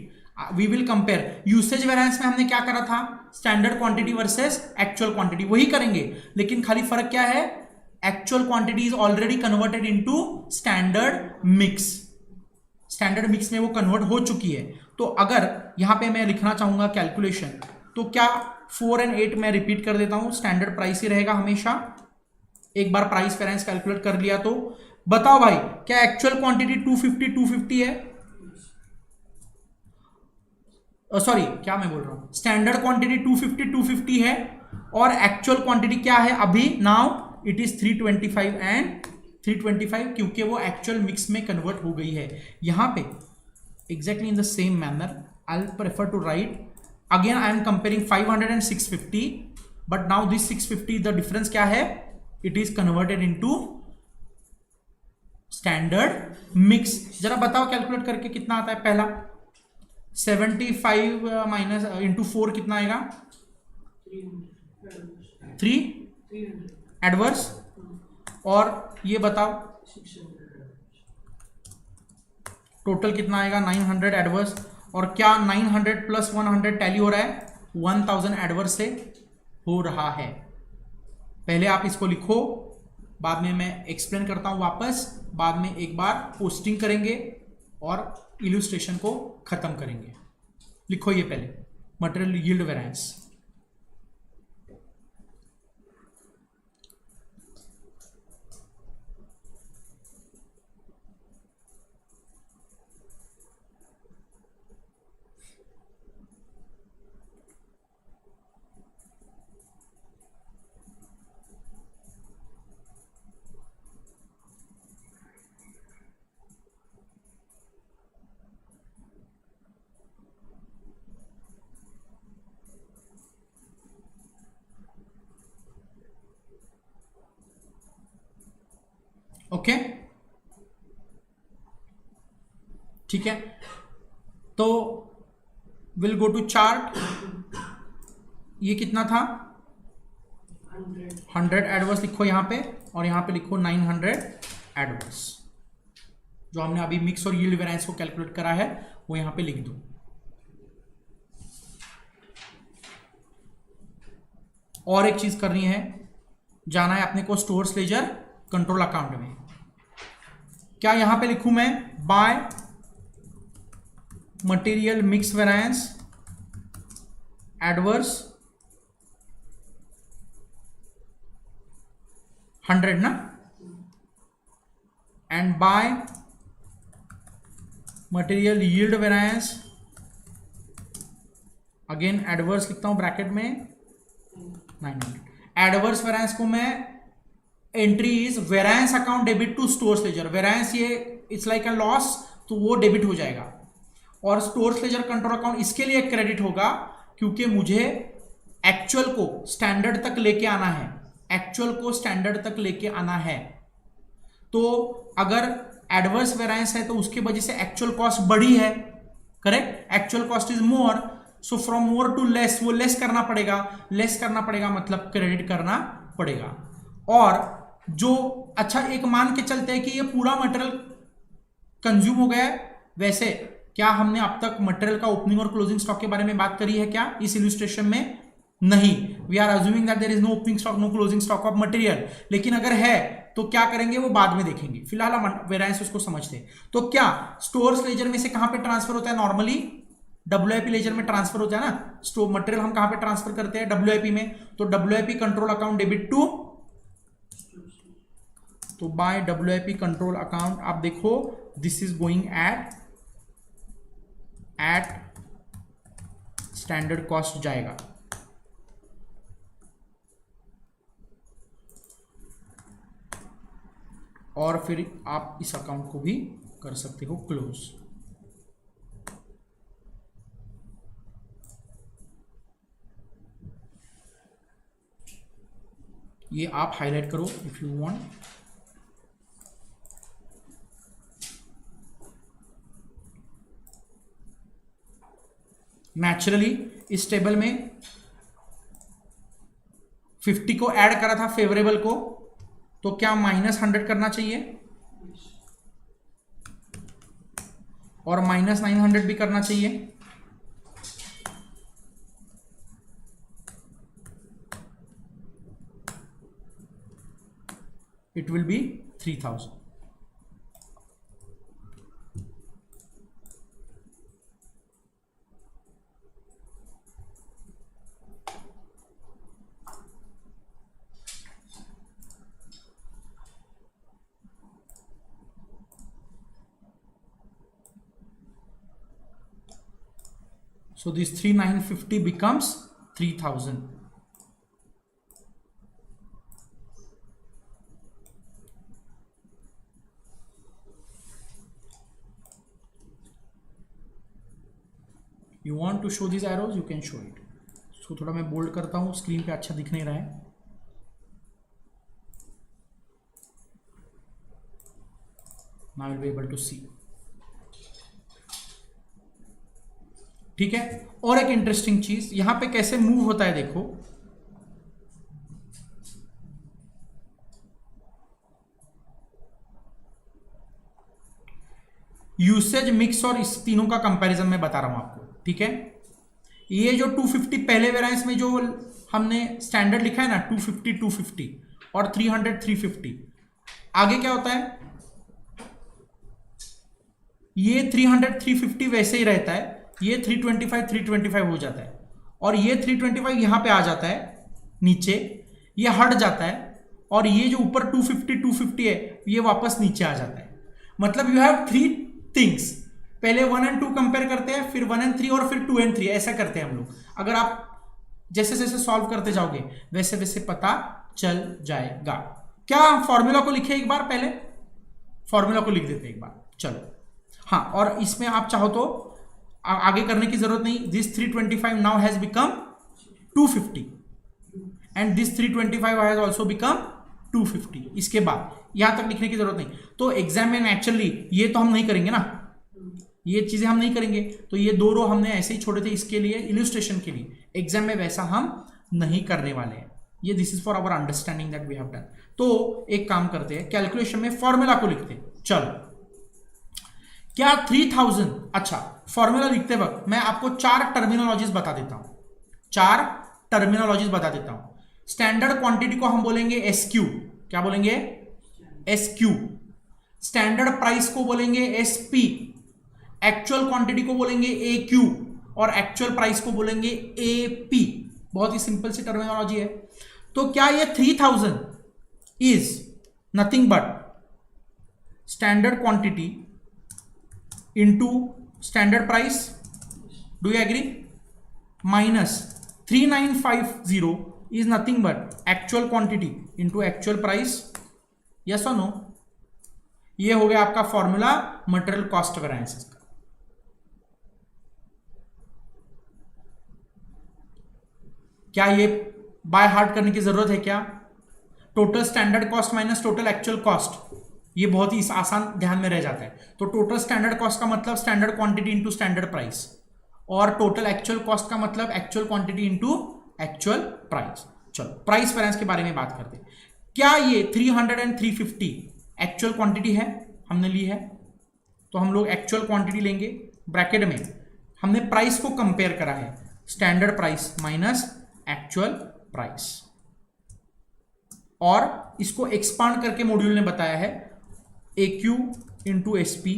we will compare usage variance में हमने क्या करा था, standard quantity versus actual quantity, वही करेंगे, लेकिन खाली फर्क क्या है, actual quantity is already converted into standard mix, standard mix में वो convert हो चुकी है। तो अगर यहां पे मैं लिखना चाहूंगा कैलकुलेशन, तो क्या 4 और 8 मैं रिपीट कर देता हूं, स्टैंडर्ड प्राइस ही रहेगा हमेशा। एक बार प्राइस वेरिएंस कैलकुलेट कर लिया तो बताओ भाई, क्या एक्चुअल क्वांटिटी 250 है? सॉरी, क्या मैं बोल रहा हूं, स्टैंडर्ड क्वांटिटी 250 है और एक्चुअल क्वांटिटी क्या है अभी, नाउ इट इज 325 एंड 325, क्योंकि वो एक्चुअल मिक्स में कन्वर्ट हो गई है। यहां पे exactly in the same manner I prefer to write again, I am comparing 500 and 650, but now this 650 the difference क्या है, it is converted into standard mix. जरा बताओ कैलकुलेट करके कितना आता है। पहला 75 माइनस इंटू 4 कितना आएगा, 3 एडवर्स, और ये बताओ टोटल कितना आएगा, 900 एडवर्स। और क्या 900 प्लस 100 टैली हो रहा है, 1000 एडवर्स से हो रहा है। पहले आप इसको लिखो, बाद में मैं एक्सप्लेन करता हूं वापस, बाद में एक बार पोस्टिंग करेंगे और इलस्ट्रेशन को खत्म करेंगे। लिखो ये पहले, मटेरियल यील्ड वेरिएंस। ओके, ठीक है, तो विल गो टू चार्ट। ये कितना था, 100 एडवर्स लिखो यहां पे, और यहां पे लिखो 900 एडवर्स। जो हमने अभी मिक्स और यील्ड वेरिएंस को कैलकुलेट करा है वो यहां पे लिख दो। और एक चीज करनी है, जाना है अपने को स्टोर्स लेजर कंट्रोल अकाउंट में। क्या यहां पे लिखूं मैं, by material mix variance adverse 100 ना, and by material yield variance, again adverse लिखता हूं ब्रैकेट में 900। एडवर्स वेरिएंस को मैं, entry is variance account debit to stores ledger. Variance ये इट्स लाइक अ लॉस, तो वो डेबिट हो जाएगा, और स्टोर्स लेजर कंट्रोल अकाउंट इसके लिए क्रेडिट होगा क्योंकि मुझे एक्चुअल को स्टैंडर्ड तक लेके आना है, एक्चुअल को स्टैंडर्ड तक लेके आना है। तो अगर एडवर्स वेरिएंस है तो उसकी वजह से एक्चुअल कॉस्ट बढ़ी है, correct, actual cost is more, so from more to less, वो लेस करना पड़ेगा, लेस करना पड़ेगा मतलब क्रेडिट करना पड़ेगा। और जो अच्छा, एक मान के चलते हैं कि ये पूरा मटेरियल कंज्यूम हो गया है। वैसे क्या हमने अब तक मटेरियल का ओपनिंग और क्लोजिंग स्टॉक के बारे में बात करी है क्या इस इलस्ट्रेशन में? नहीं। We are assuming that there is no opening stock no closing stock of material. लेकिन अगर है तो क्या करेंगे वो बाद में देखेंगे, फिलहाल हम वेरिएंस उसको समझते हैं। तो क्या स्टोर्स लेजर में से कहां पे ट्रांसफर होता है? नॉर्मली डब्ल्यूआईपी लेजर में ट्रांसफर होता है ना। स्टोर मटेरियल हम कहां पे ट्रांसफर करते हैं? डब्ल्यूआईपी में। तो WIP control account debit to, तो बाय डब्ल्यूआईपी कंट्रोल अकाउंट आप देखो this is going at standard cost जाएगा। और फिर आप इस अकाउंट को भी कर सकते हो क्लोज। ये आप हाईलाइट करो इफ यू वांट। नेचुरली इस टेबल में 50 को ऐड करा था फेवरेबल को, तो क्या -100 करना चाहिए और -900 भी करना चाहिए। It will B 3000। So this 3950 becomes 3000. You want to show these arrows? You can show it. So थोड़ा मैं बोल्ड करता हूँ, स्क्रीन पे अच्छा दिख नहीं रहा है। Now you'll be able to see. ठीक है। और एक इंटरेस्टिंग चीज यहां पे कैसे मूव होता है देखो। यूसेज मिक्स और इस तीनों का कंपैरिजन मैं बता रहा हूं आपको, ठीक है। ये जो 250 पहले वेरिएंस में जो हमने स्टैंडर्ड लिखा है ना 250 250 और 300 350, आगे क्या होता है? ये 300 350 वैसे ही रहता है, ये 325 325 हो जाता है और ये 325 यहां पे आ जाता है नीचे, ये हट जाता है और ये जो ऊपर 250 250 है ये वापस नीचे आ जाता है। मतलब यू हैव 3 थिंग्स, पहले 1 और 2 कंपेयर करते हैं, फिर 1 और 3 और फिर 2 और 3, ऐसा करते हैं हम लोग। अगर आप जैसे जैसे सॉल्व करते जाओगे वैसे वैसे पता चल जाएगा। क्या फॉर्मूला को लिखे एक बार? पहले फॉर्मूला को लिख देते एक बार, चलो। हाँ, और इसमें आप चाहो तो आगे करने की जरूरत नहीं। This 325 now has become 250 and this 325 has also become 250। इसके बाद यहां तक लिखने की जरूरत नहीं। तो एग्जाम में नेचुरली ये तो हम नहीं करेंगे ना, ये चीजें हम नहीं करेंगे। तो ये 2 रो हमने ऐसे ही छोड़े थे इसके लिए, इलस्ट्रेशन के लिए। एग्जाम में वैसा हम नहीं करने वाले हैं। ये this is for our understanding that we have done. तो एक काम करते हैं, कैलकुलेशन में फॉर्मूला को लिखते हैं। चलो, क्या 3000, अच्छा फॉर्मूला लिखते वक्त मैं आपको 4 टर्मिनोलॉजीज बता देता हूं। 4 टर्मिनोलॉजीज बता देता हूं। स्टैंडर्ड क्वांटिटी को हम बोलेंगे एसक्यू। क्या बोलेंगे? एसक्यू। स्टैंडर्ड प्राइस को बोलेंगे एसपी। एक्चुअल क्वांटिटी को बोलेंगे एक्यू और एक्चुअल प्राइस को बोलेंगे एपी। बहुत ही सिंपल सी टर्मिनोलॉजी है। तो क्या ये 3000 is nothing but standard quantity into standard price? Do you agree? Minus 3950 is nothing but actual quantity into actual price. Yes or no? ये हो गया आपका फॉर्मूला मटेरियल कॉस्ट वेरिएंसेस का। क्या ये बाय हार्ट करने की जरूरत है क्या? Total standard cost minus total actual cost, ये बहुत ही आसान ध्यान में रह जाता है। तो टोटल स्टैंडर्ड कॉस्ट का मतलब standard quantity into standard price, और टोटल एक्चुअल कॉस्ट का मतलब actual quantity into actual price. चलो प्राइस वेरिएंस के बारे में बात करते हैं। क्या ये 300 और 350 एक्चुअल क्वांटिटी है? हमने ली है। तो हम लोग एक्चुअल क्वांटिटी लेंगे, ब्रैकेट में हमने प्राइस को कंपेयर करा है, standard price minus actual price, और इसको एक्सपांड करके मॉड्यूल ने बताया है AQ into SP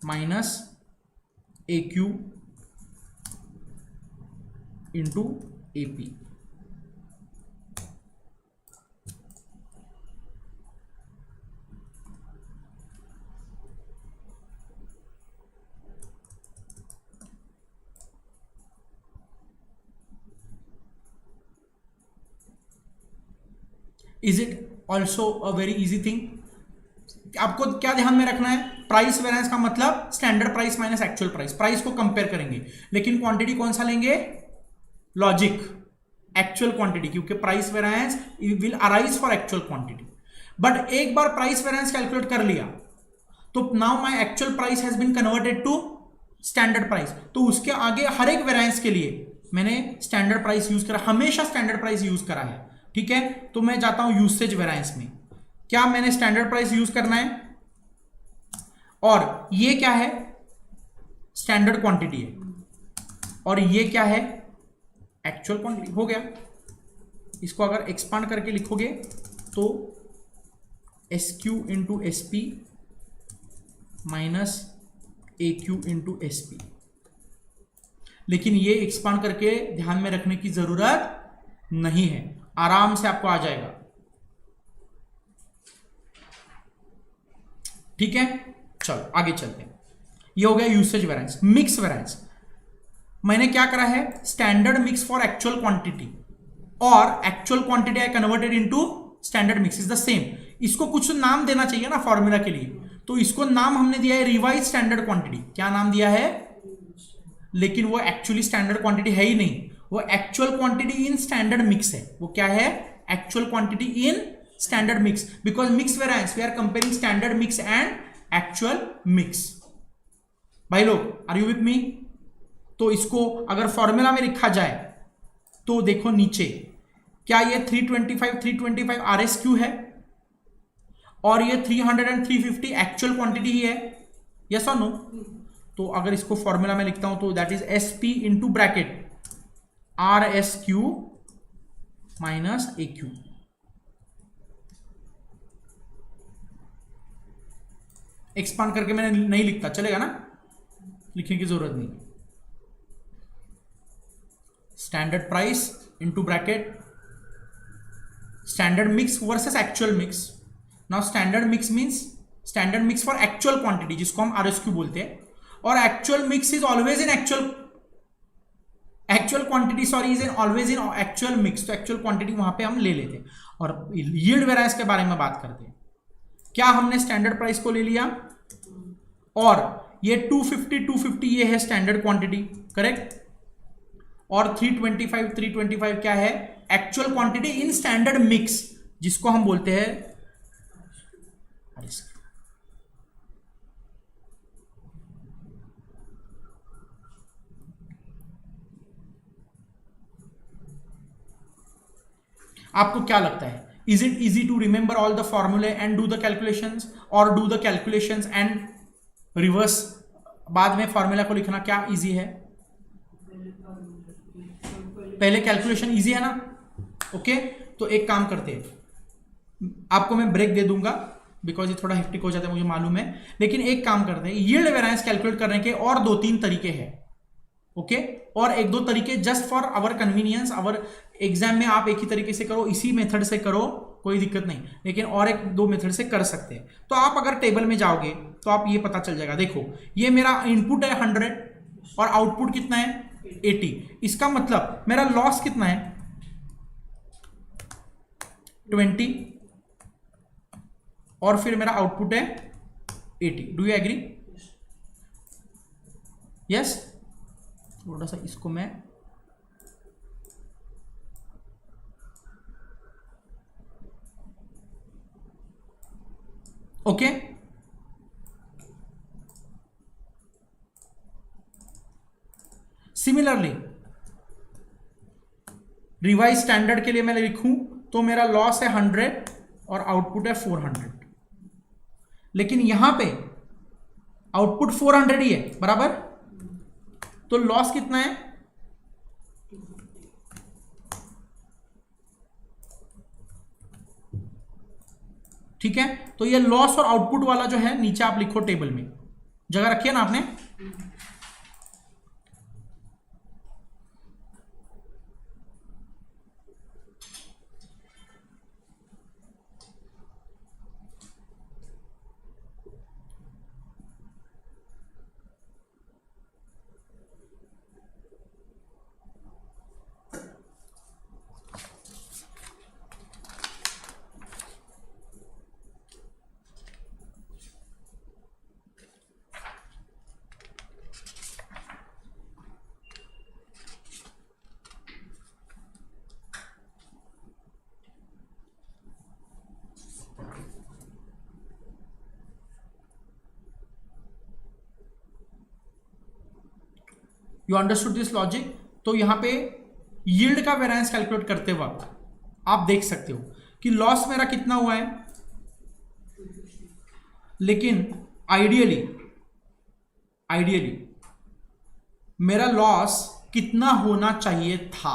minus AQ into AP। Is it also a very easy thing? आपको क्या ध्यान में रखना है, प्राइस वेरिएंस का मतलब standard price minus actual price, price को कंपेयर करेंगे, लेकिन क्वांटिटी कौन सा लेंगे, लॉजिक एक्चुअल क्वांटिटी, क्योंकि price variance will arise for actual quantity. But एक बार प्राइस वेरिएंस कैलकुलेट कर लिया तो now my actual price has been converted to standard price, तो उसके आगे हर एक वेरिएंस के लिए मैंने स्टैंडर्ड प्राइस यूज करा, हमेशा स्टैंडर्ड प्राइस यूज करा है, ठीक है। तो मैं जाता हूं यूसेज वेरिएंस में, क्या मैंने स्टैंडर्ड प्राइस यूज करना है, और ये क्या है, स्टैंडर्ड क्वांटिटी है, और ये क्या है, एक्चुअल क्वांटिटी। हो गया। इसको अगर एक्सपांड करके लिखोगे तो SQ into SP minus AQ into SP, लेकिन ये एक्सपांड करके ध्यान में रखने की जरूरत नहीं है, आराम से आपको आ जाएगा, ठीक है। चलो आगे चलते हैं। ये हो गया यूसेज वेरिएंस। मिक्स वेरिएंस मैंने क्या करा है, standard mix for actual quantity और actual quantity I converted into standard mix is the same. इसको कुछ नाम देना चाहिए ना फॉर्मूला के लिए, तो इसको नाम हमने दिया है रिवाइज स्टैंडर्ड क्वांटिटी। क्या नाम दिया है, लेकिन वो एक्चुअली स्टैंडर्ड क्वांटिटी है ही नहीं, वो actual quantity in standard mix है। वो क्या है, actual quantity in standard mix, because mix variance we are comparing standard mix and actual mix. भाई लोग आर यू विथ मी? तो इसको अगर फॉर्मूला में लिखा जाए तो देखो नीचे, क्या ये 325 RSQ है और ये 300 and 350 एक्चुअल क्वांटिटी ही है, यस और नो? तो अगर इसको फॉर्मूला में लिखता हूं तो that is SP into bracket RSQ minus AQ। Expand करके मैंने नहीं लिखता, चलेगा ना, लिखने की जरूरत नहीं। Standard price into bracket standard mix versus actual mix. Now standard mix means standard mix for actual quantity, जिसको हम RSQ बोलते हैं, और actual mix is always in actual quantity, sorry, is in always in actual mix. तो actual quantity वहां पे हम ले लेते हैं। और यील्ड वेरिएंस के बारे में बात करते हैं। क्या हमने स्टैंडर्ड प्राइस को ले लिया और ये 250 ये है स्टैंडर्ड क्वांटिटी, करेक्ट, और 325 क्या है, actual quantity in standard mix, जिसको हम बोलते हैं आपको क्या लगता है, is it easy to remember all the फॉर्मूले एंड डू द कैलकुलेशंस, और do the calculations and reverse बाद में फॉर्मूला को लिखना क्या इजी है? पहले कैलकुलेशन इजी है ना, ओके। तो एक काम करते हैं, आपको मैं ब्रेक दे दूंगा बिकॉज ये थोड़ा हेक्टिक हो जाता है मुझे मालूम है, लेकिन एक काम करते हैं, यील्ड वेरिएंस कैलकुलेट करने के और 2-3 तरीके हैं, ओके, और 1-2 तरीके just for our convenience. Our exam में आप एक ही तरीके से करो, इसी मेथड से करो, कोई दिक्कत नहीं, लेकिन और 1-2 मेथड से कर सकते हैं। तो आप अगर टेबल में जाओगे तो आप ये पता चल जाएगा, देखो ये मेरा इनपुट है 100 और आउटपुट कितना है 80, इसका मतलब मेरा लॉस कितना है 20 और फिर मेरा आउटपुट है 80। Do you agree? यस। थोड़ा सा इसको मैं ओके सिमिलरली रिवाइज स्टैंडर्ड के लिए मैं लिखूं तो मेरा लॉस है 100 और आउटपुट है 400, लेकिन यहां पे आउटपुट 400 ही है, बराबर। तो लॉस कितना है? ठीक है, तो ये लॉस और आउटपुट वाला जो है नीचे आप लिखो टेबल में, जगह रखी है ना आपने। You understood this logic. तो यहां पे यील्ड का वेरिएंस कैलकुलेट करते वक्त आप देख सकते हो कि लॉस मेरा कितना हुआ है, लेकिन आइडियली मेरा लॉस कितना होना चाहिए था।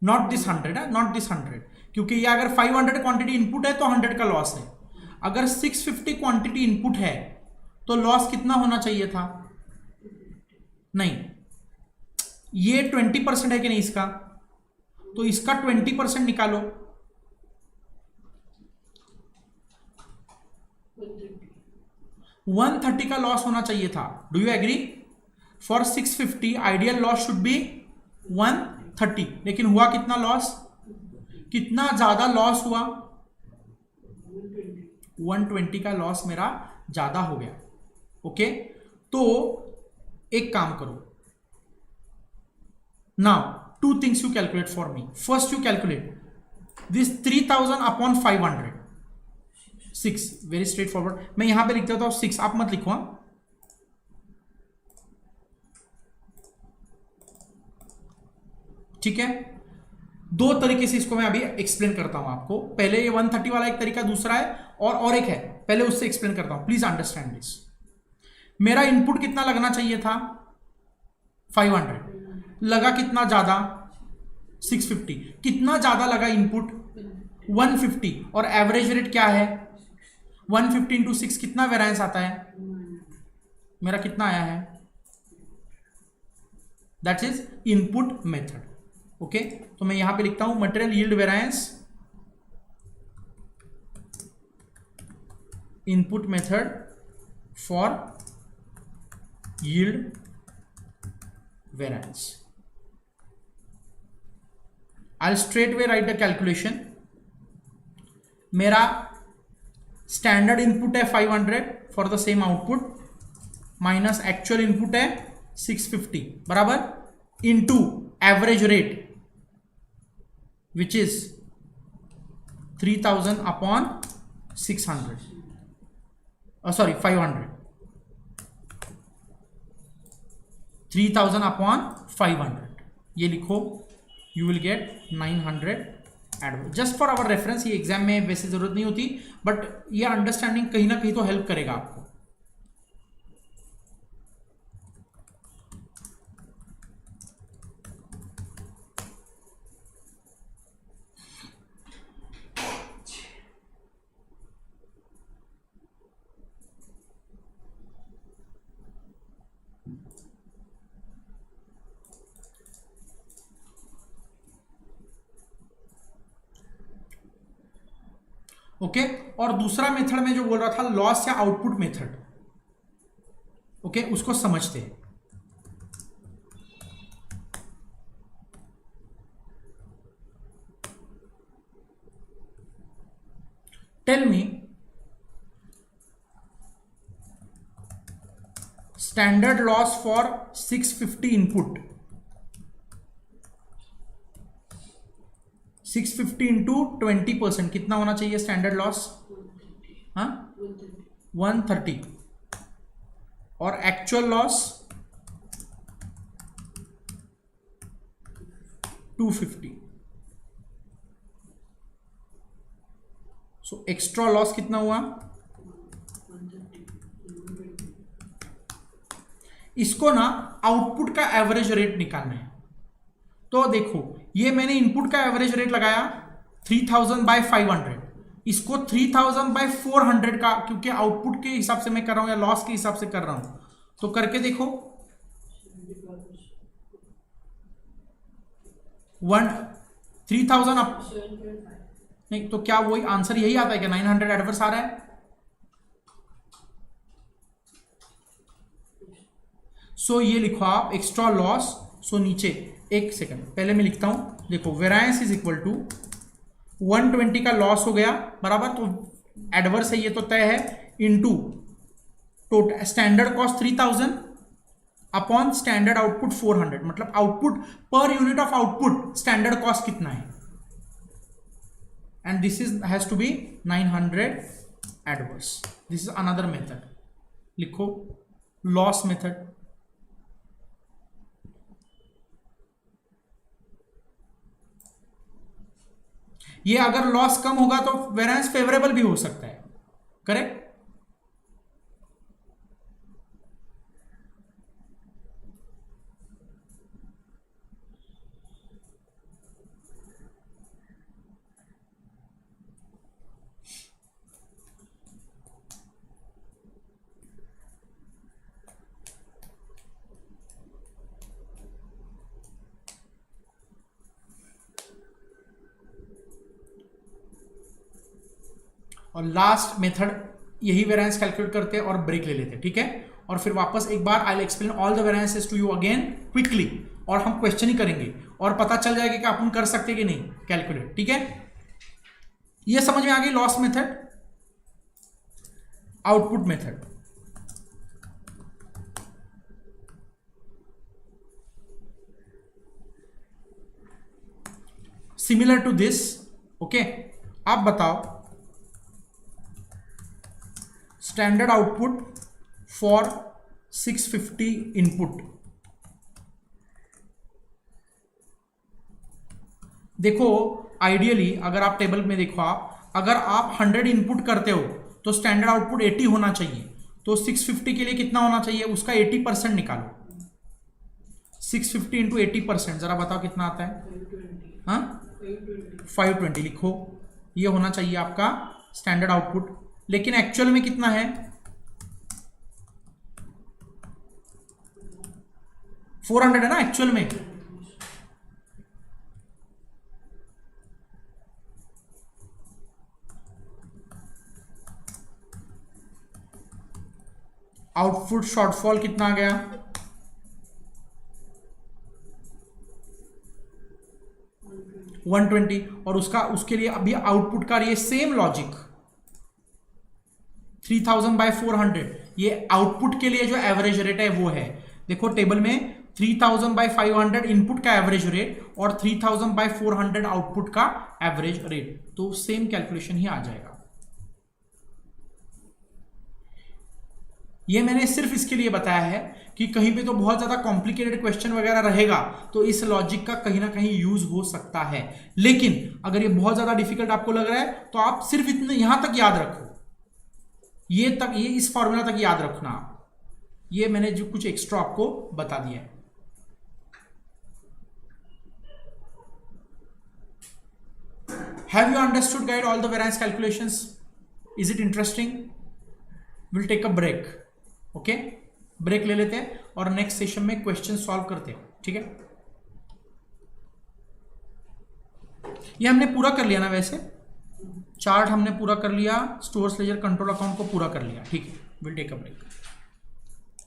नॉट दिस 100 है, नॉट दिस 100, क्योंकि ये अगर 500 क्वांटिटी इनपुट है तो 100 का लॉस है। अगर 650 क्वांटिटी इनपुट है तो लॉस कितना होना चाहिए था? नहीं, ये 20% है कि नहीं इसका, तो इसका 20% निकालो। 130 का लॉस होना चाहिए था। Do you agree? For 650 ideal loss should be 130, लेकिन हुआ कितना लॉस? कितना ज्यादा लॉस हुआ? 120 का लॉस मेरा ज्यादा हो गया। ओके, तो एक काम करो, now 2 things you calculate for me. First you calculate this 3000 upon 500, 6, very straightforward। मैं यहां पे लिख देता हूं 6, आप मत लिखो। ठीक है, 2 तरीके से इसको मैं अभी एक्सप्लेन करता हूं आपको। पहले ये 130 वाला एक तरीका, दूसरा है और एक है, पहले उससे एक्सप्लेन करता हूं, प्लीज अंडरस्टैंड दिस। मेरा इनपुट कितना लगना चाहिए था? 500, लगा कितना ज्यादा? 650। कितना ज्यादा लगा इनपुट? 150, और एवरेज रेट क्या है? 150 इंटू 6 कितना वेरिएंस आता है? मेरा कितना आया है? That is input method. Okay, तो मैं यहां पे लिखता हूं material yield variance input method for yield variance. I'll straightway write the calculation. मेरा स्टैंडर्ड इनपुट है 500 for the same output, minus actual input है 650, बराबर, into average rate which is 3000 upon 600, sorry 500, 3000 upon 500, ये लिखो, you will get 900 ad. Just for our reference, ये exam में वैसे जरूरत नहीं होती, बट ये अंडरस्टैंडिंग कहीं ना कहीं तो हेल्प करेगा आपको। ओके, और दूसरा मेथड में जो बोल रहा था, लॉस या आउटपुट मेथड, ओके, उसको समझते हैं। Tell me standard loss for 650 input, 650 into 20%, कितना होना चाहिए स्टैंडर्ड लॉस? हाँ, 130, और actual loss 250। So extra loss कितना हुआ? इसको ना आउटपुट का एवरेज रेट निकालना है। तो देखो ये मैंने इनपुट का एवरेज रेट लगाया 3000/500, इसको 3000/400 का, क्योंकि आउटपुट के हिसाब से मैं कर रहा हूं या लॉस के हिसाब से कर रहा हूं, तो करके देखो 3000 अप नहीं, तो क्या वही आंसर यही आता है क्या? 900 एडवर्स आ रहा है। सो ये लिखो आप एक्स्ट्रा लॉस। सो नीचे एक सेकंड पहले मैं लिखता हूं, देखो वेरिएंस इज इक्वल टू 120 का लॉस हो गया बराबर, तो एडवर्स है ये तो तय है, into total standard cost 3000 upon standard output 400, मतलब output per unit of output standard cost कितना है, and this is has to be 900 adverse. This is another method, लिखो लॉस मेथड। ये अगर लॉस कम होगा तो वेरिएंस फेवरेबल भी हो सकता है, करेक्ट। और लास्ट मेथड यही वेरिएंस कैलकुलेट करते हैं और ब्रेक ले लेते हैं, ठीक है। और फिर वापस एक बार I will explain all the variances to you again quickly, और हम क्वेश्चन ही करेंगे और पता चल जाएगा कि अपन कर सकते कि नहीं कैलकुलेट, ठीक है। ये समझ में आ गई loss method, output method. Similar to this, okay. आप बताओ स्टैंडर्ड आउटपुट फॉर 650 इनपुट। देखो आइडियली अगर आप टेबल में देखो, आप अगर आप 100 इनपुट करते हो तो स्टैंडर्ड आउटपुट 80 होना चाहिए, तो 650 के लिए कितना होना चाहिए, उसका 80% निकालो। 650 इंटू 80%, जरा बताओ कितना आता है। हाँ 520 लिखो, ये होना चाहिए आपका स्टैंडर्ड आउटपुट। लेकिन एक्चुअल में कितना है, 400 है ना एक्चुअल में। आउटपुट शॉर्टफॉल कितना आ गया, 120, और उसके लिए अभी आउटपुट का ये सेम लॉजिक 3000/400, ये आउटपुट के लिए जो एवरेज रेट है वो है। देखो टेबल में 3000/500 इनपुट का एवरेज रेट और 3000/400 आउटपुट का एवरेज रेट, तो सेम कैलकुलेशन ही आ जाएगा। ये मैंने सिर्फ इसके लिए बताया है कि कहीं पे तो बहुत ज्यादा कॉम्प्लिकेटेड क्वेश्चन वगैरह रहेगा तो इस लॉजिक का कहीं ना कहीं यूज हो सकता है। लेकिन अगर ये बहुत ज्यादा डिफिकल्ट आपको लग रहा है तो आप सिर्फ इतने यहां तक याद रखो, ये इस फॉर्मूला तक याद रखना। ये मैंने जो कुछ एक्स्ट्रा आपको बता दिया है। Have you understood guys all the variance calculations? Is it interesting? We'll take a break. Okay? Break ले लेते हैं और नेक्स्ट सेशन में क्वेश्चन सॉल्व करते हैं, ठीक है। ये हमने पूरा कर लिया ना, वैसे चार्ट हमने पूरा कर लिया, स्टोर्स लेजर कंट्रोल अकाउंट को पूरा कर लिया, ठीक है। Will take a break.